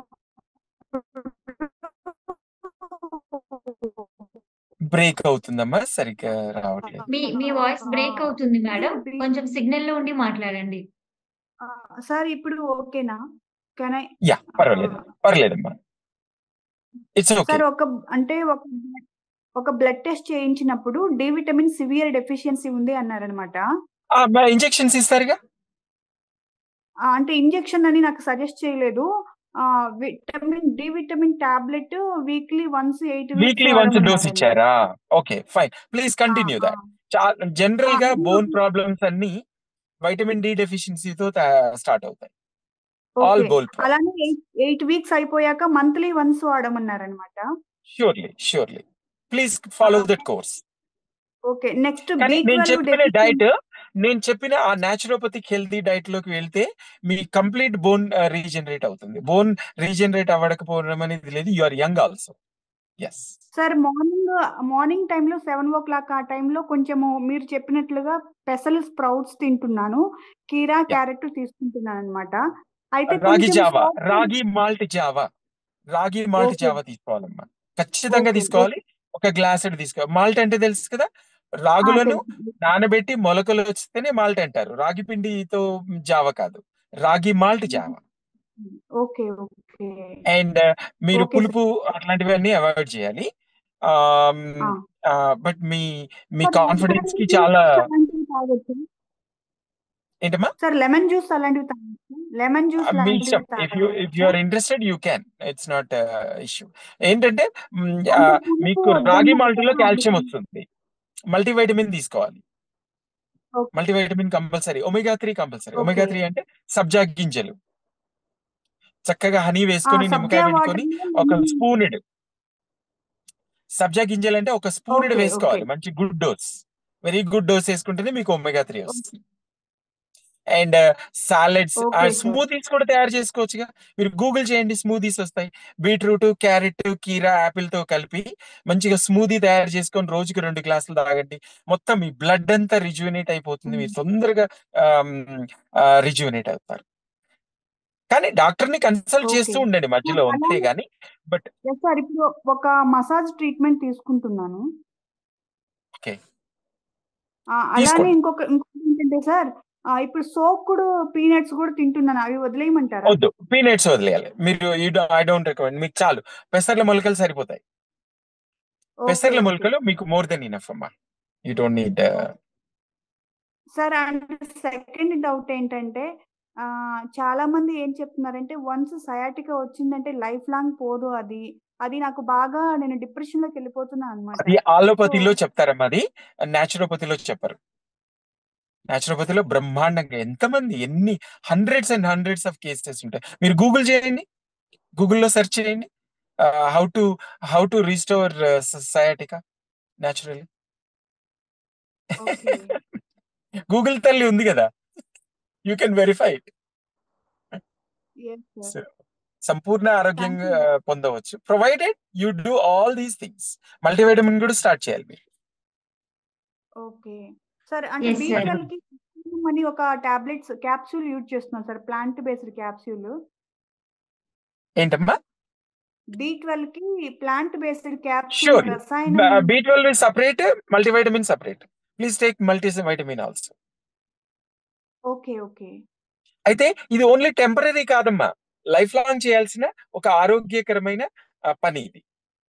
బ్రేక్ అవుతుందమ్మా, సరిగ్గా రావట్లేదు. మీ వాయిస్ బ్రేక్ అవుతుంది మేడం. కొంచెం సిగ్నల్‌లో ఉండి మాట్లాడండి. సార్ ఇప్పుడు ఓకేనా? యా, పర్లేదమ్మా. It's okay. సార్ ఒక బ్లడ్ టెస్ట్ చేయించినప్పుడు డి విటమిన్ సివియర్ డెఫిషియన్సీ ఉంది అన్నారనమాట. ఇంజెక్షన్స్ ఇస్తారుగా. అంటే ఇంజెక్షన్ అని నాకు సజెస్ట్ చేయలేదు. D vitamin tablet weekly once 8 weekly once dose ఇచ్చారా? Okay, fine. Please continue that. General గా బోన్ ప్రాబ్లమ్స్ అన్ని వైటమిన్ డి డెఫిషియన్సీతో స్టార్ట్ అవుతాయి. ఆల్ బోన్ అలానే 8 వీక్స్ అయిపోయాక మంత్లీ వన్స్ వాడమన్నారనమాట. Surely please follow that course. Okay. Next నేను చెప్పిన ఆ న్యాచురోపతిక్ హెల్తీ డైట్ లోకి వెళ్తే మీ కంప్లీట్ బోన్ రీజనరేట్ అవుతుంది. బోన్ రీజనరేట్ అవ్వకపోవడం అనేది లేదు. You are young also. Yes sir. Morning టైంలో 7 o'clock ఆ టైంలో కొంచెము మీరు చెప్పినట్లుగా పెసలు స్ప్రౌట్స్ తింటున్నాను. కీరా, క్యారెట్ తీసుకుంటున్నాను అనమాట. అయితే రాగి మాల్ట్ జావా తీసుకోవాలమ్మా. ఖచ్చితంగా తీసుకోవాలి. ఒక గ్లాస్ తీసుకోవాలి. మాల్ట్ అంటే తెలుసు కదా, రాగులను నానబెట్టి మొలకలు వస్తేనే మాల్ట్ అంటారు. రాగి పిండితో జావ కాదు, రాగి మాల్ట్ జావా. ఓకే. అండ్ మీరు పులుపు అట్లాంటివన్నీ అవాయిడ్ చేయాలి. బట్ మీ కాన్ఫిడెన్స్ కి చాలా ఏంటమ్మా సార్ లెమన్ జ్యూస్ అలాంటివి తాగొచ్చా? లెమన్ జ్యూస్ మీ ఇష్టం. If you are interested you can. It's not issue. ఏంటంటే మీకు రాగి మాల్ట్ లో కాల్షియం వస్తుంది. మల్టీవైటమిన్ తీసుకోవాలి. Multivitamin compulsory. Omega 3 compulsory. Omega 3 అంటే సబ్జా గింజలు. చక్కగా హనీ వేసుకొని, నిమ్మకాయ పెట్టుకొని ఒక స్పూనెడ్ సబ్జా గింజలు అంటే ఒక స్పూనెడ్ వేసుకోవాలి. మంచి good dose, very good dose వేసుకుంటేనే మీకు ఒమేగా 3 వస్తుంది. And salads, okay sir. Smoothies కూడా తయారు చేసుకోవచ్చుగా. మీరు గూగుల్ చేయండి, స్మూతీస్ వస్తాయి. బీట్రూట్, క్యారెట్, కీరా, యాపిల్ తో కలిపి మంచిగా స్మూదీ తయారు చేసుకొని రోజుకి 2 గ్లాసులు తాగండి. మొత్తం మీ బ్లడ్ అంతా రిజ్యూనేట్ అయిపోతుంది. మీరు తొందరగా రిజ్యూనేట్ అవుతారు. కానీ డాక్టర్ ని కన్సల్ట్ ఓకే చేస్తూ ఉండండి మధ్యలో, అంతే అలానే గాని. బట్ సార్ ఇప్పుడు ఒక మసాజ్ ట్రీట్మెంట్ తీసుకుంటున్నాను. ఓకే, అలానే తీసుకోండి. ఇంకొకటి ఏంటంటే సార్, ఇప్పుడు సోక్డ్ పీనట్స్ కూడా తింటున్నాను. అవి వదిలేయమంటారా? వద్దు, పీనట్స్ వదిలేయాలి మీరు. I don't recommend. మీకు చాలు పెసర్ల మొలకలు సరిపోతాయి. ఓకే పెసర్ల ఓకే మొలకలు మీకు మోర్ దెన్ ఇనఫ్ అమ్మా. You don't need. Sir. And second doubt ఏంటంటే, చాలా మంది ఏం చెప్తున్నారంటే వన్స్ సయాటికా వచ్చిందంటే లైఫ్ లాంగ్ పోదు అది. అది నాకు బాగా, నేను డిప్రెషన్ లోకి వెళ్ళిపోతున్నా అనమాట. అది సో ఆలోపతిలో చెప్తారమ్మా, అది న్యాచురోపతిలో చెప్పరు. న్యాచురోపతిలో బ్రహ్మాండంగా ఎంతమంది, ఎన్ని hundreds and hundreds of cases ఉంటాయి. మీరు గూగుల్ చేయండి, గూగుల్లో సెర్చ్ చేయండి, how to how to restore sciatica naturally. Okay. Google తల్లి ఉంది కదా, you can verify it. Yes sir. సంపూర్ణ థ్యాంక్ ఆరోగ్యంగా యూ. పొందవచ్చు, provided you do all these things. Multivitamin కూడా స్టార్ట్ చేయాలి మీరు. Okay sir. అంటే ఎస్ సార్. B12 కి అని ఒక టాబ్లెట్స్ క్యాప్సూల్ యూజ్ చేస్తున్నాను సార్, ప్లాంట్ బేస్డ్ క్యాప్సూల్. ఏంటమ్మా? B12 కి ప్లాంట్ బేస్డ్ క్యాప్సూల్ షూర్లీ. రసాయనం. B12 separate, multivitamin separate. Please take multivitamin also. Okay okay. అయితే ఇది ఓన్లీ టెంపరరీ కాదమ్మా, లైఫ్ లాంగ్ చేయాల్సిన ఒక ఆరోగ్యకరమైన పని ఇది.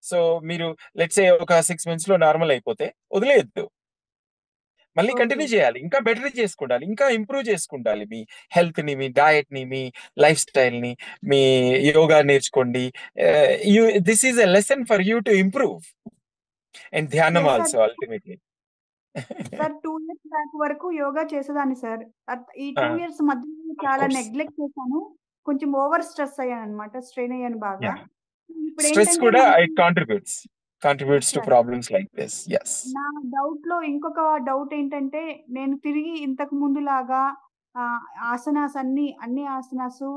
సో మీరు లెట్స్ సే ఒక 6 months లో నార్మల్ అయిపోతే వదిలేయద్దు, మళ్ళీ ఓకే కంటిన్యూ చేయాలి. ఇంకా బెటర్ చేసుకుంటాలి, ఇంకా ఇంప్రూవ్ చేసుకుంటాలి మీ హెల్త్ ని, మీ డయట్ ని, మీ లైఫ్ స్టైల్ ని, మీ యోగా నేర్చుకోండి. This is a lesson for you to improve. And ధ్యానం yes sir. Also ultimately. Sir 2 years back వరకు యోగా చేసేదాన్ని సార్. ఈ 2 ఇయర్స్ మధ్యలో ఆఫ్ చాలా కోర్స్. నెగ్లెక్ట్ చేశాను. కొంచెం ఓవర్ స్ట్రెస్ అయ్యానన్నమాట. స్ట్రెయిన్ అయ్యాను బాగా. ఇప్పుడు స్ట్రెస్ ఏంటంటే కూడా మనకి it contributes to sir, problems like this. yes. నా డౌట్‌లో ఇంకొక డౌట్ ఏంటంటే, నేను తిరిగి ఇంతకు ముందులాగా ఆసనాస్ అన్ని ఆసనాసు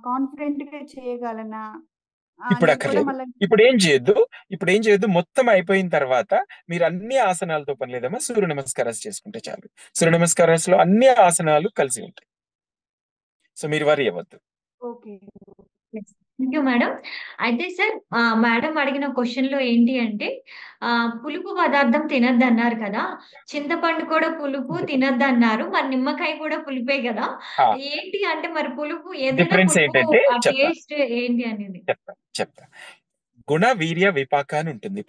కాన్ఫిడెంట్‌గా చేయగలనా ఇప్పుడు అనేది కూడా అక్కర్లేదు. మళ్ళీ. ఇప్పుడు ఏం చేయొద్దు. మొత్తం అయిపోయిన తర్వాత మీరు అన్ని ఆసనాలతో పని లేదమ్మా, సూర్య నమస్కారాలు చేసుకుంటే చాలు. సూర్య నమస్కారాలు అన్ని ఆసనాలు కలిసి ఉంటాయి. సో మీరు వరి అవ్వద్దు. ఓకే. Thank you madam. అయితే సార్, మేడం అడిగిన క్వశ్చన్ లో ఏంటి అంటే, పులుపు పదార్థం తినద్దన్నారు కదా, చింతపండు కూడా పులుపు తినద్దన్నారు, మరి నిమ్మకాయ కూడా పులిపే కదా, ఏంటి అంటే మరి పులుపు ఏదైనా డిఫరెన్స్ పులుపు ఏంటంటే ఆ చెప్తా టేస్ట్ ఏంటి అనేది? చెప్తా. గుణ, వీర్య, విపాక అని ఉంటుంది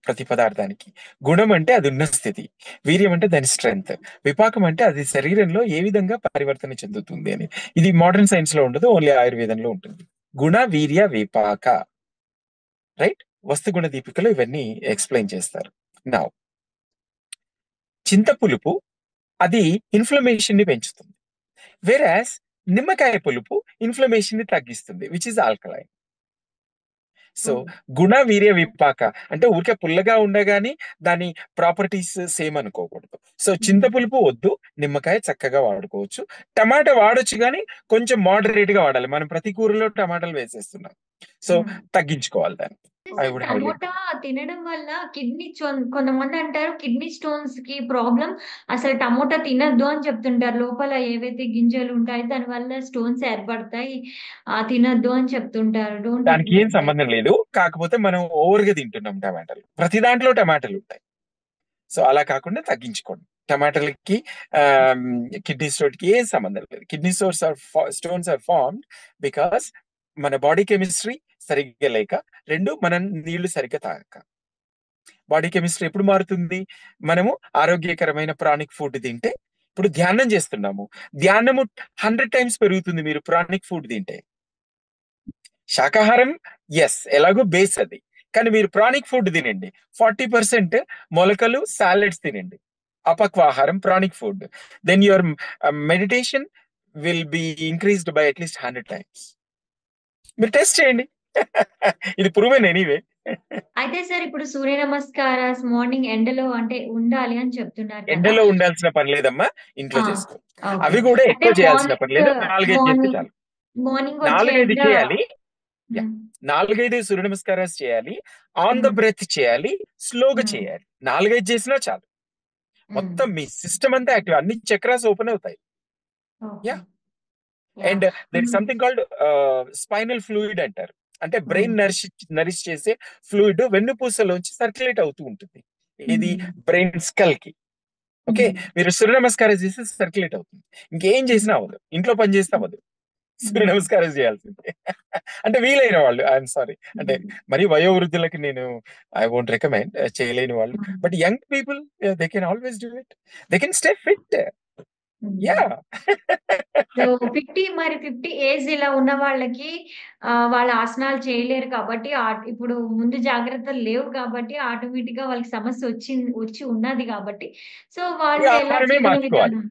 ప్రతి పదార్థానికి. గుణం అంటే అది ఉన్న స్థితి, వీర్యం అంటే దాని స్ట్రెంగ్త్, విపాకం అంటే అది శరీరంలో ఏ విధంగా పరివర్తన చెందుతుంది అని. ఇది మోడర్న్ సైన్స్ లో ఉండదు, ఓన్లీ ఆయుర్వేదంలో ఉంటుంది. గుణ, వీర్య, విపాక, రైట్? వస్తుగుణ దీపికలో ఇవన్నీ ఎక్స్ప్లెయిన్ చేస్తారు. నా చింత పులుపు అది ఇన్ఫ్లమేషన్ ని పెంచుతుంది, వేరాస్ నిమ్మకాయ పులుపు ఇన్ఫ్లమేషన్ ని తగ్గిస్తుంది, విచ్ ఇస్ ఆల్కలైన్. సో గుణ, వీర్య, విపాక అంటే ఊరికే పుల్లగా ఉండగాని దాని ప్రాపర్టీస్ సేమ్ అనుకోకూడదు. సో చింత పులుపు వద్దు, నిమ్మకాయ చక్కగా వాడుకోవచ్చు. టమాటా వాడొచ్చు కానీ కొంచెం మోడరేట్ గా వాడాలి. మనం ప్రతి కూరలో టమాటాలు వేసేస్తున్నాం, సో తగ్గించుకోవాలి దాన్ని. I would highly. టమోటా తినడం వల్ల కిడ్నీ కొంతమంది అంటారు కిడ్నీ స్టోన్స్ కి ప్రాబ్లం, అసలు టమోటా తినద్దు అని చెప్తుంటారు. లోపల ఏవైతే గింజలు ఉంటాయో దాని వల్ల స్టోన్స్ ఏర్పడతాయి, తినద్దు అని చెప్తుంటారు. డోంట్ దానికి ఏం సంబంధం లేదు, కాకపోతే మనం ఓవర్ గా తింటున్నాం టమాటాలు. ప్రతి దాంట్లో టమాటాలు ఉంటాయి, సో అలా కాకుండా తగ్గించుకోండి. టమాటాలకి కిడ్నీ స్టోన్ కి ఏం సంబంధం లేదు. Kidney stones are formed because మన బాడీ కెమిస్ట్రీ సరిగ్గా లేక, రెండు మనం నీళ్లు సరిగ్గా తాగక. బాడీ కెమిస్ట్రీ ఎప్పుడు మారుతుంది? మనము ఆరోగ్యకరమైన ప్రాణిక్ ఫుడ్ తింటే. ఇప్పుడు ధ్యానం చేస్తున్నాము, ధ్యానము 100 times పెరుగుతుంది మీరు ప్రాణిక్ ఫుడ్ తింటే. శాకాహారం ఎస్ ఎలాగో బేస్ అది, కానీ మీరు ప్రాణిక్ ఫుడ్ తినండి, 40% మొలకలు, సాలెడ్స్ తినండి, అపక్వాహారం, pranic food, then your meditation will be increased by at least 100 times. మీరు టెస్ట్ చేయండి. ఇది ప్రూవెన్ ఎనీవే. అయితే సార్ ఇప్పుడు సూర్య నమస్కారాస్ మార్నింగ్ ఎండలో అంటే ఉండాలి అని చెప్తున్నారు కదా! ఎండలో ఉండాల్సిన పని లేదమ్మా. ఇంట్లో ఆ! చేసుకో. ఓకే. అవి కూడా అంటే ఎక్కువ చేయాల్సిన పని మార్నింగ్ లేదు. 4, 5 చేస్తే మార్నింగ్ చాలు. మార్నింగ్ వచ్చే 4, 5 ఎండ చేయాలి. యాహ్! హ్మ్. 4, 5 సూర్య నమస్కారాలు చేయాలి. ఆన్ ద హ్మ్. బ్రెత్ చేయాలి. స్లోగా హ్మ్. చేయాలి. 4, 5 చేసినా చాలు. హ్మ్. మొత్తం మీ సిస్టమ్ అంతా యాక్టివ్. అన్ని చక్రాస్ ఓపెన్ అవుతాయి. Okay. Yeah! Yeah! And there is hmm. Something called spinal fluid అంటారు. అంటే హ్మ్. బ్రెయిన్ నరిష్ చేసే ఫ్లూయిడ్ వెన్నుపూసలోంచి సర్క్యులేట్ అవుతూ ఉంటుంది. ఇది హ్మ్. బ్రెయిన్ స్కల్‌కి. ఓకే. హ్మ్. మీరు సూర్య నమస్కారం చేస్తే సర్క్యులేట్ అవుతుంది. ఇంకేం చేసినా హ్మ్. అవ్వదు. ఇంట్లో పని చేస్తే అవ్వదు. సూర్య హ్మ్. నమస్కారం చేయాల్సిందే. అంటే వీలైన వాళ్ళు. I'm sorry. అంటే హ్మ్. మరీ వయోవృద్ధులకి నేను ఐ వోంట్ రికమెండ్ చేయలేని వాళ్ళు. హ్మ్. But young people they can always do it. They can stay fit. హ్మ్. యాహ్! సో 50 ఏజ్ ఇలా ఉన్న వాళ్ళకి వాళ్ళ ఆసనాలు చేయలేరు కాబట్టి ఇప్పుడు ముందు జాగ్రత్తలు లేవు కాబట్టి ఆటోమేటిక్‌గా వాళ్ళకి సమస్య వచ్చి ఉన్నది కాబట్టి సో ఇగ వాళ్ళు ఎలా ఆహారమే చేయగల మార్చుకోవాలి. విధానం?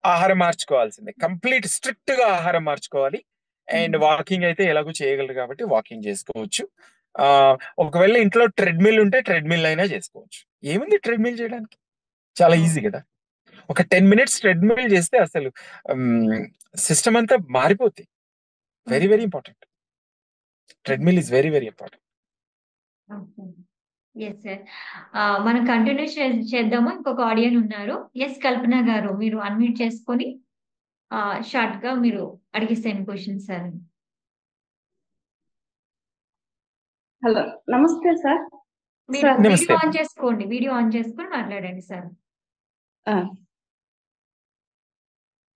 ఆహారం మార్చుకోవాల్సిందే. కంప్లీట్ స్ట్రిక్ట్‌గా ఆహారం మార్చుకోవాలి. అండ్ హ్మ్. వాకింగ్ అయితే ఎలాగో చేయగలరు కాబట్టి వాకింగ్ చేసుకోవచ్చు. ఒకవేళ ఇంట్లో ట్రెడ్‌మిల్ ఉంటే ట్రెడ్‌మిల్ అయినా చేసుకోవచ్చు. ఏముంది ట్రెడ్‌మిల్ చేయడానికి? చాలా ఈజీ ఓకే. గదా! ఒక 10 మినిట్స్ ట్రెడ్‌మిల్ చేస్తే అసలు సిస్టమ్ అంతా మారిపోద్ది. Very, okay. Very important. Hmm. Treadmill is very, very important. Okay. Yes sir. మనం కంటిన్యూ చేద్దాము. ఇంకొక ఆడియన్ ఉన్నారు. యెస్ కల్పన గారు మీరు అన్‌మ్యూట్ చేసుకొని షార్ట్‌గా మీరు అడిగేసేయండి క్వెషన్ సార్. హలో నమస్తే సార్. మీరు సార్ నమస్తే అమ్మా. వీడియో ఆన్ చేసుకొని మాట్లాడండి సార్. ఆ,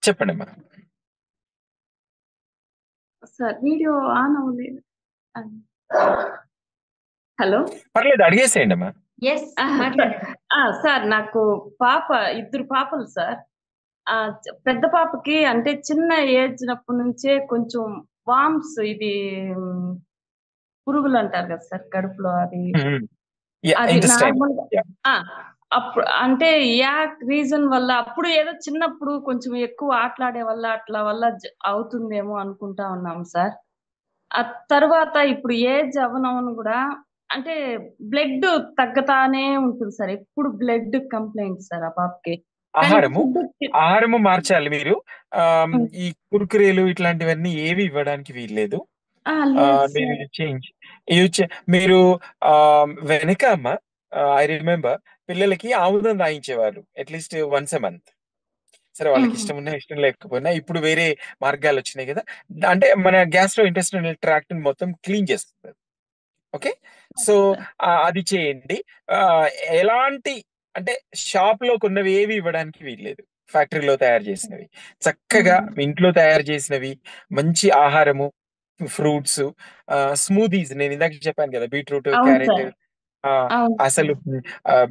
చెప్పండమ్మా. సార్ వీడియో ఆన్ అవ్వలేదు. ఆ, హలో పర్లేదు అడిగేసేయండమ్మా. యెస్ సార్ మాట్లాడండి. సార్ నాకు ఇద్దరు పాపలు సార్. పెద్ద పాపకి అంటే చిన్న ఏజ్ నప్పటి నుంచే కొంచెం వామ్స్ ఇది ఉమ్, పురుగులు అంటారు కదా సార్ కడుపులో అది హ్మ్. యాహ్! అది ఇంటెస్టైన్. Normal yeah! అప్పుడు అంటే రీజన్ వల్ల అప్పుడు ఏదో చిన్నప్పుడు కొంచెం ఎక్కువ ఆటలాడే వల్ల అట్లా వల్ల అవుతుందేమో అనుకుంటా ఉన్నాం సార్. ఆ తర్వాత ఇప్పుడు ఏజ్ అవ్వనవను కూడా అంటే బ్లడ్ తగ్గతానే ఉంటుంది సార్. ఎప్పుడు బ్లడ్ కంప్లైంట్ సార్ ఆ పాపకి. కానీ ఆహారము, ఫుడ్ ఆహారము మార్చాలి మీరు. ఈ కురుకురేలు ఇట్లాంటివన్నీ ఏవి ఇవ్వడానికి వీల్లేదు. లేదు మీరు సార్. ఇది చేంజ్ ఇది చే మీరు వెనక అమ్మ ఐ రిమెంబర్ పిల్లలకి ఆముదం తాగించేవారు. At least once a month. సరే వాళ్ళకి ఉహు. ఇష్టం ఉన్నా, ఇష్టం లేకపోయినా ఇప్పుడు వేరే మార్గాలొచ్చినాయి గదా! అంటే మన గ్యాస్ట్రో ఇంటెస్టినల్ ట్రాక్ట్‌ని మొత్తం క్లీన్ చేస్తుంది. ఓకే. So, sir. అది చేయండి. ఆహ్, ఎలాంటి అంటే షాప్‌లో కొన్నవి ఏవి ఇవ్వడానికి వీల్లేదు. ఫ్యాక్టరీలో తయారు చేసినవి. చక్కగా ఉహు. ఇంట్లో తయారు చేసినవి, మంచి ఆహారము, ఫ్రూట్స్, స్మూదీస్ నేనిందాక చెప్పాను కదా! బీట్రూట్, అవును క్యారట్. సార్. ఆ! అవును అసలు సార్. ఆహ్,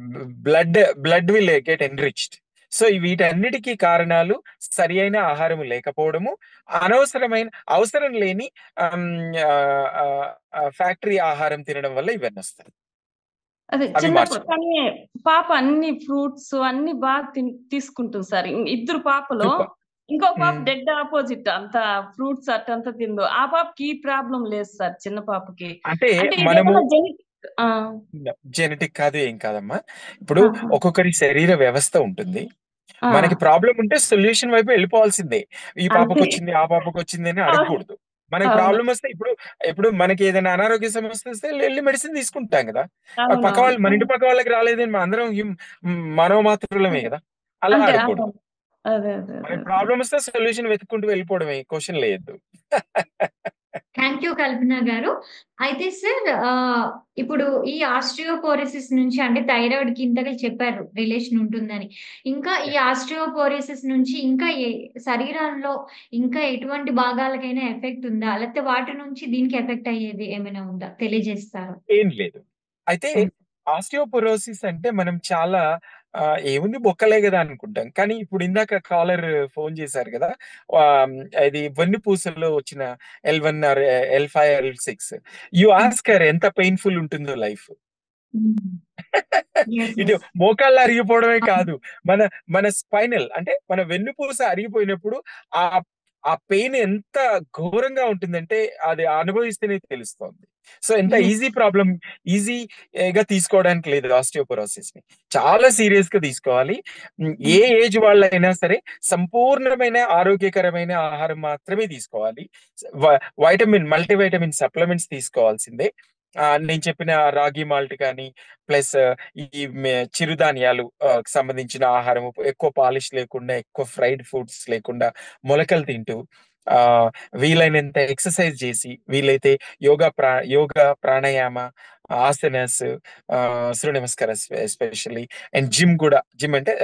blood will get enriched. So, వీటన్నిటికి కారణాలు సరియైన ఆహారం లేకపోవడము, అనవసరమైన అవసరం లేని ఆహ్, హ్మ్, ఆహ్, ఆహ్, ఫ్యాక్టరీ ఆహారం తినడం వల్ల ఇవన్నొస్తాయి. అదే అవి చిన్నప్పుడు మార్చుకోవాలి. కానీ పాప అన్ని ఫ్రూట్స్ అన్ని బాగా తీసుకుంటుంది సార్. ఇద్దరు పాపలు. సూపర్. ఇంకో పాప హ్మ్. Dead opposite. అంత ఫ్రూట్స్ అట్టంతా తినదు. ఆ పాపకి ఈ ప్రాబ్లమ్ లేదు సార్ చిన్న పాపకి. అంటే అంటే మనము ఇదేమన్నా జెనెటిక్. ఆ! జెనెటిక్ కాదు, ఏం కాదమ్మా. ఇప్పుడు ఆహా! ఒక్కొక్కరి శరీర వ్యవస్థ ఉంటుంది. ఆ! మనకి ప్రాబ్లమ్ ఉంటే సొల్యూషన్ వైపు వెళ్ళిపోవాల్సిందే. ఈ అంతే. పాపకొచ్చింది, ఆ పాపకొచ్చింది అని అవును. అడగకూడదు. మనకి అవును. ప్రాబ్లమ్ వస్తే ఇప్పుడు మనకి ఏదైనా అనారోగ్య సమస్య వస్తే ఎళ్లి మెడిసిన్ తీసుకుంటాం గదా! పక్క వాళ్ళు మన ఇంటి అవునవును. పక్క వాళ్ళకి రాలేదని మనందరం మానవ మాత్రులమే అంతే. గదా! అలా అంతే. అడగకూడదు. అదే. అదే. అదే. మనకి అదే. ప్రాబ్లమ్ వస్తే సొల్యూషన్ వెతుక్కుంటూ వెళ్ళిపోవడమే. క్వెషన్‌లేయొద్దు. థాంక్ యూ కల్పన గారు. అయితే సార్ ఇప్పుడు ఈ ఆస్టియోపోరోసిస్ నుంచి అంటే థైరాయిడ్‌కి ఇందాక చెప్పారు రిలేషన్ ఉంటుందని. ఇంకా ఈ ఆస్టియోపోరోసిస్ నుంచి ఇంకా శరీరంలో ఇంకా ఎటువంటి భాగాలకైనా ఎఫెక్ట్ ఉందా? లేకపోతే వాటి నుంచి దీనికి ఎఫెక్ట్ అయ్యేది ఏమైనా ఉందా? తెలియజేస్తారా? ఏం లేదు. అయితే హ్మ్. ఆస్టియోపోరోసిస్ అంటే మనం చాలా ఏముంది బొక్కలే గదా అనుకుంటాం. కానీ ఇప్పుడు ఇందాక కాలర్ ఫోన్ చేశారు గదా! ఆహ్, ఇది వెన్నుపూసలో వచ్చిన L1 or L5 or L6 you hmm. Ask her ఎంత పెయిన్‌ఫుల్ ఉంటుందో లైఫ్. హ్మ్. యెస్. ఇటు యెస్. మోకాళ్ళు అరిగిపోవడమే అవును. కాదు. మన మన స్పైనల్ అంటే మన వెన్నుపూస అరిగిపోయినప్పుడు ఆ ఆ పెయిన్ ఎంత ఘోరంగా ఉంటుందంటే అది అనుభవిస్తేనే తెలుస్తోంది. సో ఎంత Yes. ఈజీగా తీసుకోవడానికి లేదు ఆస్టియోపొరోసిస్ ని. చాలా సీరియస్ గా తీసుకోవాలి. ఏ ఏజ్ వాళ్ళైనా సరే సంపూర్ణమైన ఆరోగ్యకరమైన ఆహారం మాత్రమే తీసుకోవాలి. మల్టీవైటమిన్ సప్లిమెంట్స్ తీసుకోవాల్సిందే. నేను చెప్పిన రాగి మాల్ట్ కానీ ప్లస్ ఈ చిరుధాన్యాలు సంబంధించిన ఆహారం, ఎక్కువ పాలిష్ లేకుండా, ఎక్కువ ఫ్రైడ్ ఫుడ్స్ లేకుండా, మొలకలు తింటూ వీలైనంత ఎక్సర్సైజ్ చేసి, వీలైతే యోగా ప్రాణాయామ, ఆసనాస్, సూర్య నమస్కారం ఎస్పెషల్లీ, అండ్ జిమ్ అంటే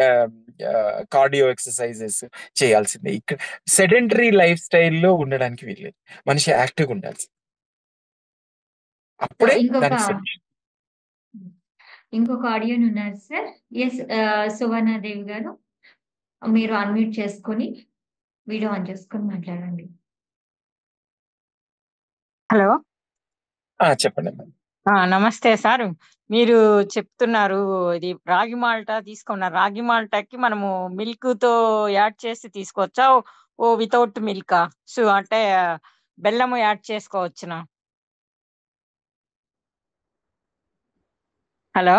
కార్డియో ఎక్సర్సైజెస్ చేయాల్సిందే. ఇక్కడ సెడెంటరీ లైఫ్ స్టైల్లో ఉండడానికి వీల్లేదు. మనిషి యాక్టివ్గా ఉండాల్సింది. సో అప్పుడే ఇంకొక దానికి సొల్యూషన్. ఇంకొక ఆడియన్ ఉన్నారు సార్. ఎస్, సువర్ణాదేవి గారు, మీరు అన్మ్యూట్ చేసుకొని వీడియో ఆన్ చేసుకొని మాట్లాడండి. హలో, చెప్పండి అమ్మా. నమస్తే సార్. మీరు చెప్తున్నారు ఇది రాగి మాల్టా తీసుకున్నారు. రాగి మాల్టాకి మనము మిల్క్ తో యాడ్ చేసి తీసుకోవచ్చా? వితౌట్ మిల్కా? సో అంటే బెల్లము యాడ్ చేసుకోవచ్చునా? Hello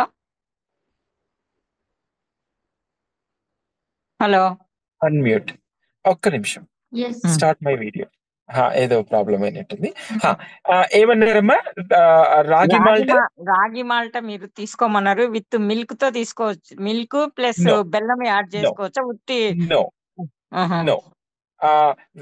hello unmute. ఒక్క నిమిషం, ఎస్. Start my video. ఏదో ప్రాబ్లం అయినట్టుంది. ఏమన్నారమ్మా? రాగి మాల్ట్ రాగి మాల్టా మీరు తీసుకోమన్నారు. విత్ మిల్క్ తో తీసుకోవచ్చు. మిల్క్ ప్లస్ నో బెల్లం యాడ్ నో చేసుకోవచ్చా? ఉత్తి నో ఆహా. నో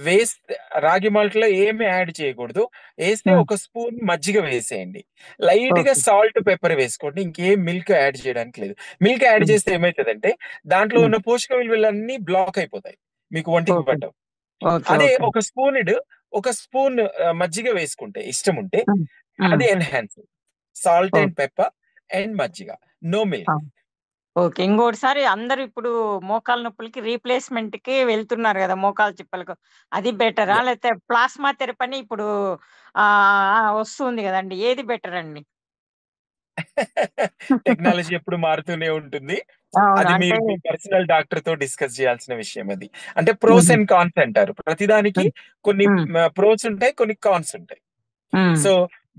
వేస్తే రాగి మాల్ట్ లో ఏమి యాడ్ చేయకూడదు. వేస్తే ఒక స్పూన్ మజ్జిగ వేసేయండి, లైట్ గా ఓకే సాల్ట్ పెప్పర్ వేసుకోండి. ఇంకేం మిల్క్ యాడ్ చేయడానికి లేదు. మిల్క్ యాడ్ చేస్తే ఏమవుతుందంటే దాంట్లో ఉన్న పోషక విలువలన్నీ బ్లాక్ అయిపోతాయి, మీకు ఒంటికి ఓకే పట్టవు. ఓకే అదే ఓకే ఒక స్పూన్ మజ్జిగ వేసుకుంటే, ఇష్టం ఉంటే, అది enhance. Salt and pepper and మజ్జిగ, నో మిల్క్. ఓకే. ఇంకోటిసారి అందరూ ఇప్పుడు మోకాళ్ళ నొప్పులకి రీప్లేస్మెంట్ కి వెళ్తున్నారు కదా, మోకాళ్ళ చిప్పలకు. అది బెటరా? లేకపోతే ప్లాస్మా థెరపీ అని ఇప్పుడు వస్తుంది కదండి, ఏది బెటర్ అండి? టెక్నాలజీ ఎప్పుడు మారుతూనే ఉంటుంది. అవును. అది అంటే మీరు మీ పర్సనల్ డాక్టర్ తో డిస్కస్ చేయాల్సిన విషయం. అది అంటే ప్రోస్ అండ్ కాన్స్ అంటారు. ప్రతిదానికి కొన్ని ప్రోస్ ఉంటాయి, కొన్ని కాన్స్ ఉంటాయి. సో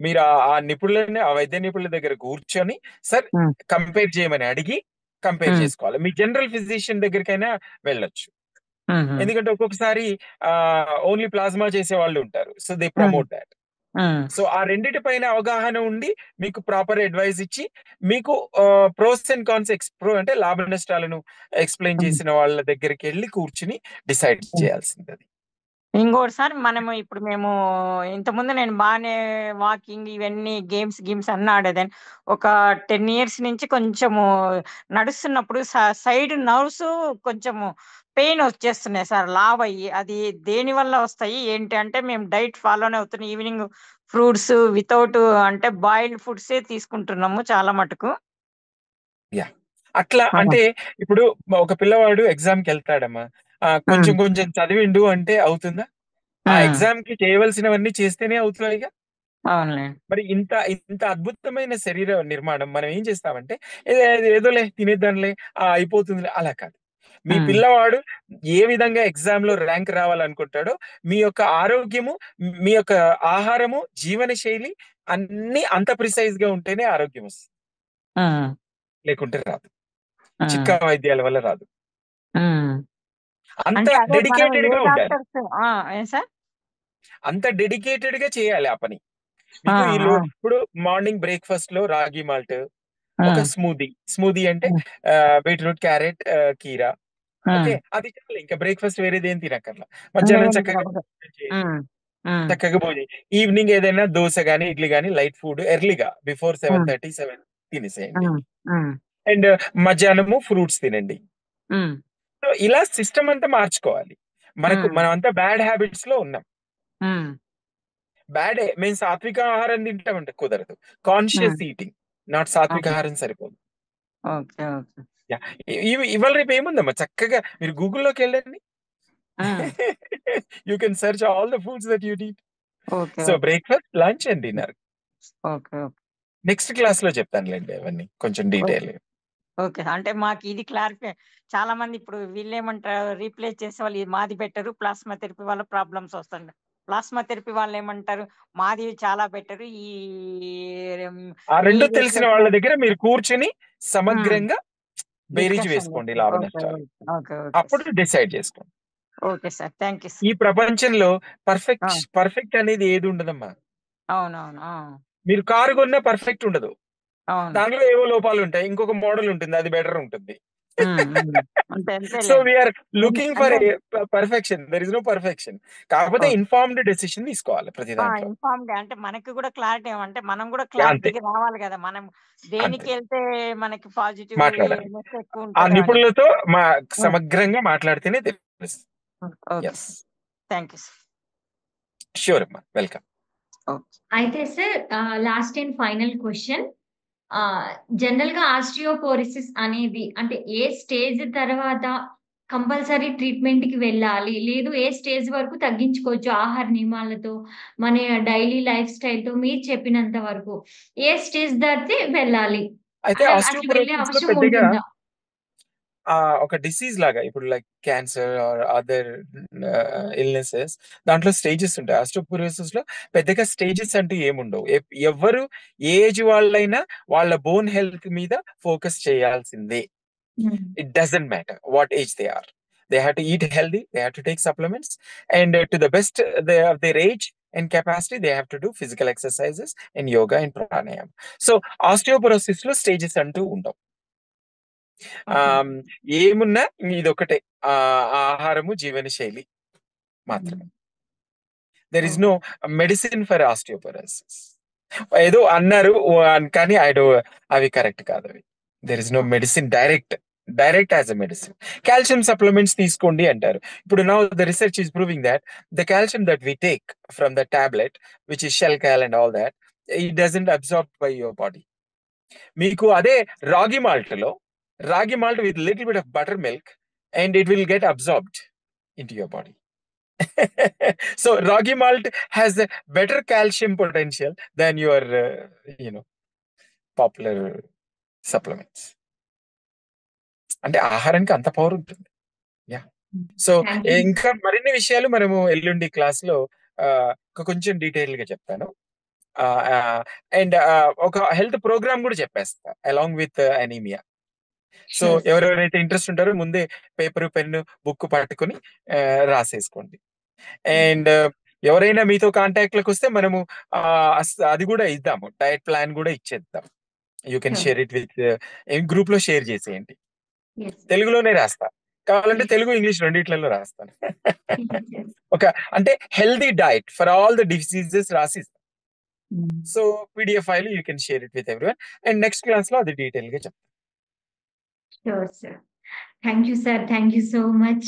మీరు ఆ నిపుణులని, ఆ వైద్య నిపుణుల దగ్గర కూర్చొని సార్ కంపేర్ చేయమని అడిగి కంపేర్ చేసుకోవాలి. మీ జనరల్ ఫిజిషియన్ దగ్గరికైనా వెళ్ళొచ్చు. ఎందుకంటే ఒక్కొక్కసారి ఓన్లీ ప్లాస్మా చేసే వాళ్ళు ఉంటారు. So they promote that. So ఆ రెండిటి పైన అవగాహన ఉండి మీకు ప్రాపర్ అడ్వైస్ ఇచ్చి, మీకు ప్రోస్ అండ్ కాన్స్ అంటే లాభ నష్టాలను ఎక్స్ప్లెయిన్ చేసిన వాళ్ళ దగ్గరికి వెళ్ళి కూర్చుని డిసైడ్ చేయాల్సింది. అది ఇంకోటిసారి ఇప్పుడు మేము ఇంతకుముందు నేను బాగానే వాకింగ్ ఇవన్నీ గేమ్స్ అన్నీ ఆడేదాన్ని. ఒక 10 years నుంచి కొంచెము నడుస్తున్నప్పుడు సైడ్ నర్వ్స్ కొంచెము పెయిన్ వచ్చేస్తున్నాయి సార్, లావ్ అయ్యి. అది దేని వల్ల వస్తాయి ఏంటి అంటే, మేము డైట్ ఫాలోనే అవుతున్నాం. ఈవినింగ్ ఫ్రూట్స్ వితౌట్ అంటే బాయిల్డ్ ఫుడ్సే తీసుకుంటున్నాము చాలా మటుకు. అట్లా అంటే ఇప్పుడు ఒక పిల్లవాడు ఎగ్జామ్ కి వెళ్తాడమ్మా, కొంచెం కొంచెం చదివిండు అంటే అవుతుందా? ఆ ఎగ్జామ్ కి చేయవలసినవన్నీ చేస్తేనే అవుతున్నాయిగా. అవునులే. మరి ఇంత ఇంత అద్భుతమైన శరీర నిర్మాణం మనం ఏం చేస్తామంటే, ఏదోలే తినేద్దాంలే, అయిపోతుందిలే, అలా కాదు. మీ పిల్లవాడు ఏ విధంగా ఎగ్జామ్ లో ర్యాంక్ రావాలనుకుంటాడో, మీ యొక్క ఆరోగ్యము, మీ యొక్క ఆహారము, జీవన శైలి అన్ని అంత ప్రిసైజ్ గా ఉంటేనే ఆరోగ్యం వస్తుంది, లేకుంటే రాదు. చిక్కా వైద్యాల వల్ల రాదు. అంత అంటే అదే మనం డెడికేటెడ్ ఏ గా ఉండాలి, డాక్టర్స్ ఏం సార్? అంత డెడికేటెడ్ గా చేయాలి ఆ పని. మీకు ఇప్పుడు మార్నింగ్ బ్రేక్ఫాస్ట్ లో రాగి మాల్ట్, ఒక స్మూదీ అంటే బీట్రూట్, క్యారెట్, కీరా, ఓకే, అది చాలు. ఇంకా బ్రేక్ఫాస్ట్ వేరేది ఏం తినక్కర్లా. మధ్యాహ్నం చక్కగా భోజనం, ఈవినింగ్ ఏదైనా దోశ గానీ ఇడ్లీ గానీ లైట్ ఫుడ్ ఎర్లీగా బిఫోర్ 7:30 తినేసేయండి. అండ్ మధ్యాహ్నము ఫ్రూట్స్ తినండి. సో ఇలా సిస్టమ్ అంతా మార్చుకోవాలి. మనం అంతా బ్యాడ్ హ్యాబిట్స్ లో ఉన్నాం. మేము సాత్విక ఆహారం తింటామంటే కుదరదు. కాన్షియస్ ఈటింగ్, నాట్ సాత్విక ఆహారం సరిపోదు. ఇవాళ రేపు ఏముందమ్మా, చక్కగా మీరు గూగుల్లోకి వెళ్ళండి. You can search all the foods that you eat. So breakfast, lunch and dinner. Next class లో చెప్తానులేండి అవన్నీ కొంచెం డీటెయిల్. ఓకే. అంటే మాకు ఇది క్లారిఫై. చాలా మంది ఇప్పుడు వీళ్ళేమంటారు, రీప్లేస్ చేసే వాళ్ళు మాది బెటర్, ప్లాస్మా థెరపీ వల్ల ప్రాబ్లమ్స్ వస్తాయి. ప్లాస్మా థెరపీ వాళ్ళు ఏమంటారు, మాది చాలా బెటర్, ఈ ఆ రెండు మీరు తెలిసిన వాళ్ళ దగ్గర మీరు కూర్చుని సమగ్రంగా బేరీజ్ డిస్కషన్ వేసుకోండి లాభ ఓకే నష్టాలు. ఓకే అప్పుడు డిసైడ్ చేసుకోండి. ఓకే సార్, థ్యాంక్ యూ ఈ ప్రపంచంలో పర్ఫెక్ట్ అనేది ఏది ఉండదమ్మా. అవునవును మీరు కారు కొన్నా పర్ఫెక్ట్ ఉండదు, అవును దాంట్లో ఏవో లోపాలు ఉంటాయి, ఇంకొక మోడల్ ఉంటుంది, అది బెటర్ ఉంటుంది. అంతే సో అంతేలే వీఆర్ లుకింగ్ ఫర్ అంటే perfection. There is no perfection. కాకపోతే ఇన్ఫార్మ్డ్ డెసిషన్ తీసుకోవాలి ప్రతి దాంట్లో. ఇన్ఫార్మ్డ్ అంటే మనకి కూడా క్లారిటీ ఏమంటే మనం కూడా అంతే క్లారిటీకి రావాలి కదా, మనం అంతే దేనికి వెళ్తే మనకి పాజిటివ్ మాట్లాడాలి. ఎక్కువ ఆ ఉంటుందో అని. నిపుణులతో సమగ్రంగా మాట్లాడితేనే తెలుస్తుంది. Okay yes, thank you sir. Sure అమ్మా, వెల్కమ్. అయితే sir last and final question, general గా ఆస్టియోపోరిసిస్ అనేది అంటే ఏ స్టేజ్ తర్వాత కంపల్సరీ ట్రీట్మెంట్ కి వెళ్ళాలి, లేదు ఏ స్టేజ్ వరకు తగ్గించుకోవచ్చు ఆహార నియమాలతో, మన డైలీ లైఫ్ స్టైల్ తో మీరు చెప్పినంత వరకు ఏ స్టేజ్ దాటితే వెళ్ళాలి, అయితే అసలు వెళ్ళే ఆస్టియోపోరోసిస్ లో అవసరం పెద్దగా ఉంటుందా? ఒక డిసీజ్ లాగా, ఇప్పుడు like cancer are other illnesses, దాంట్లో స్టేజెస్ ఉంటాయి. ఆస్టియోపోరోసిస్ లో పెద్దగా స్టేజెస్ అంటూ ఏముండవు. ఎవరు ఏ ఏజ్ వాళ్ళైనా వాళ్ళ బోన్ హెల్త్ మీద ఫోకస్ చేయాల్సిందే. It doesn't matter what age they are. They have to eat healthy, they have to take supplements, and to the best of their age and capacity, they have to do physical exercises and yoga and pranayama. So osteoporosis లో స్టేజెస్ అంటూ ఉండవు. ఏమున్నా ఇదొకటే, ఆహారము జీవనశైలి మాత్రమే. There is no medicine for osteoporosis. ఏదో అన్నారు కానీ అవి కరెక్ట్ కాదు. అవి there is no medicine direct as a medicine. Calcium supplements తీసుకోండి అంటారు. ఇప్పుడు now the research is proving that the calcium that we take from the tablet which is Shelcal and all that, it doesn't absorb by your body. మీకు అదే రాగి malt with little bit of buttermilk, and it will get absorbed into your body. So ragi malt has a better calcium potential than your popular supplements. అంటే ఆహారానికి అంత పవర్ ఉంటుంది. యా, సో ఇంకా మరిన్ని విషయాలు మనము ఎల్లుండి క్లాస్ లో కొంచెం డీటెయిల్ గా చెప్తాను. అండ్ ఒక హెల్త్ ప్రోగ్రామ్ కూడా చెప్పేస్తా అలాంగ్ విత్ అనీమియా. సో ఎవరెవరైతే ఇంట్రెస్ట్ ఉంటారో ముందే పేపర్ పెన్ బుక్ పట్టుకుని రాసేసుకోండి. అండ్ ఎవరైనా మీతో కాంటాక్ట్ లోకి వస్తే మనము అది కూడా ఇద్దాము, డయట్ ప్లాన్ కూడా ఇచ్చేద్దాం. You can share it with group లో షేర్ చేసేయండి. తెలుగులోనే రాస్తా, కావాలంటే తెలుగు ఇంగ్లీష్ రెండిట్లలో రాస్తాను. ఒక అంటే healthy diet for all the diseases రాసిస్తాను. So PDF file you can share it with everyone. And next class లో అది డీటెయిల్ గా చెప్తాను. Sure sir, thank you sir, thank you so much.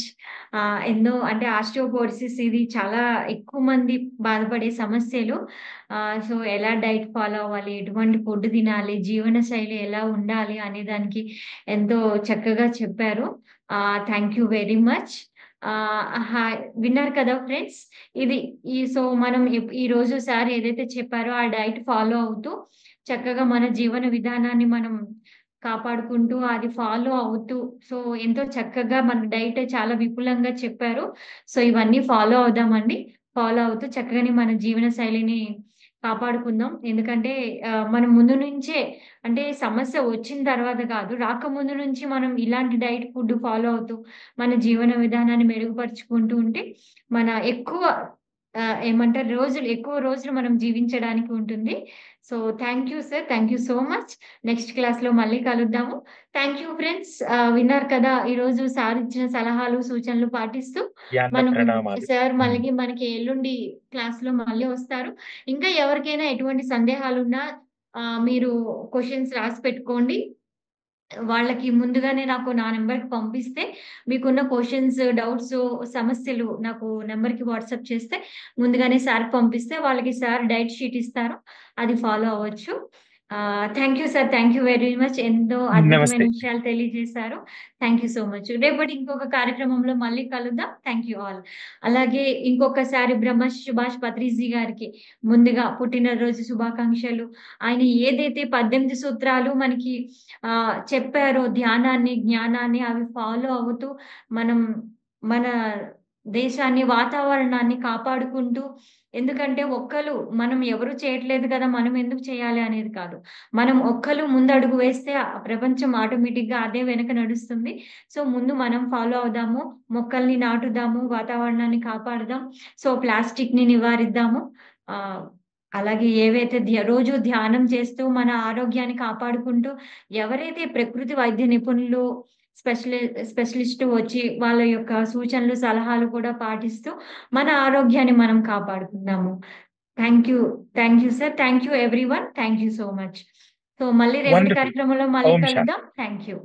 ఎన్నో అంటే ఆస్టియోపోరిసిస్ ఇది చాలా ఎక్కువ మంది బాధపడే సమస్యలు. సో ఎలా డైట్ ఫాలో అవ్వాలి, ఎటువంటి ఫుడ్ తినాలి, జీవన శైలి ఎలా ఉండాలి అనే దానికి ఎంతో చక్కగా చెప్పారు. Thank you very much. విన్నారు కదా ఫ్రెండ్స్, సో మనం ఈ రోజు సార్ ఏదైతే చెప్పారో ఆ డైట్ ఫాలో అవుతూ చక్కగా మన జీవన విధానాన్ని మనం కాపాడుకుంటూ అది ఫాలో అవుతూ, సో ఎంతో చక్కగా మన డైట్ చాలా విపులంగా చెప్పారు. సో ఇవన్నీ ఫాలో అవుదామండి. ఫాలో అవుతూ చక్కగానే మన జీవన శైలిని కాపాడుకుందాం. ఎందుకంటే మనం ముందు నుంచే, అంటే సమస్య వచ్చిన తర్వాత కాదు, రాకముందు నుంచి మనం ఇలాంటి డైట్ ఫుడ్ ఫాలో అవుతూ మన జీవన విధానాన్ని మెరుగుపరుచుకుంటూ ఉంటే మన ఎక్కువ రోజులు మనం జీవించడానికి ఉంటుంది. So thank you sir, thank you so much. Next class లో మళ్ళీ కలుద్దాము. Thank you friends. విన్నారు కదా, ఈ రోజు సార్ ఇచ్చిన సలహాలు సూచనలు పాటిస్తూ మనం సార్ మనకి ఎల్లుండి క్లాస్ లో మళ్ళీ వస్తారు. ఇంకా ఎవరికైనా ఎటువంటి సందేహాలు ఉన్నా మీరు క్వశ్చన్స్ రాసి పెట్టుకోండి. వాళ్ళకి ముందుగానే నాకు నా నెంబర్కి పంపిస్తే మీకున్న క్వశ్చన్స్, డౌట్స్, సమస్యలు నాకు నెంబర్కి వాట్సాప్ చేస్తే ముందుగానే సార్ పంపిస్తే వాళ్ళకి సార్ డైట్ షీట్ ఇస్తారు, అది ఫాలో అవ్వచ్చు. Thank you sir, thank you very much. ఎంతో అద్భుతమైన విషయాలు తెలియజేశారు. Thank you so much. రేపటి ఇంకొక కార్యక్రమంలో మళ్ళీ కలుద్దాం. Thank you all. అలాగే ఇంకొకసారి సుభాష్ పత్రిజీ గారికి ముందుగా పుట్టినరోజు శుభాకాంక్షలు. ఆయన ఏదైతే 18 సూత్రాలు మనకి చెప్పారో, ధ్యానాన్ని, జ్ఞానాన్ని అవి ఫాలో అవుతూ మనం మన దేశాన్ని, వాతావరణాన్ని కాపాడుకుంటూ, ఎందుకంటే ఒక్కళ్ళు మనం ఎవరు చేయట్లేదు కదా, మనం ఎందుకు చేయాలి అనేది కాదు. మనం ఒక్కళ్ళు ముందడుగు వేస్తే ఆ ప్రపంచం ఆటోమేటిక్‌గా అదే వెనక నడుస్తుంది. సో, ముందు మనం ఫాలో అవుదాము, మొక్కల్ని నాటుదాము, వాతావరణాన్ని కాపాడుదాం. సో, ప్లాస్టిక్‌ని నివారిద్దాము. ఆహ్, అలాగే ఏవైతే రోజు ధ్యానం చేస్తూ మన ఆరోగ్యాన్ని కాపాడుకుంటూ, ఎవరైతే ప్రకృతి వైద్య నిపుణులు, స్పెషలిస్టు వచ్చి వాళ్ళ యొక్క సూచనలు, సలహాలు కూడా పాటిస్తూ మన ఆరోగ్యాన్ని మనం కాపాడుకుందాము. Thank you. Thank you sir. Thank you everyone. Thank you so much. So, మళ్ళీ రేపటి వండర్ఫుల్. కార్యక్రమంలో మళ్ళీ ఓం శాంతి. కలుద్దాం. Thank you.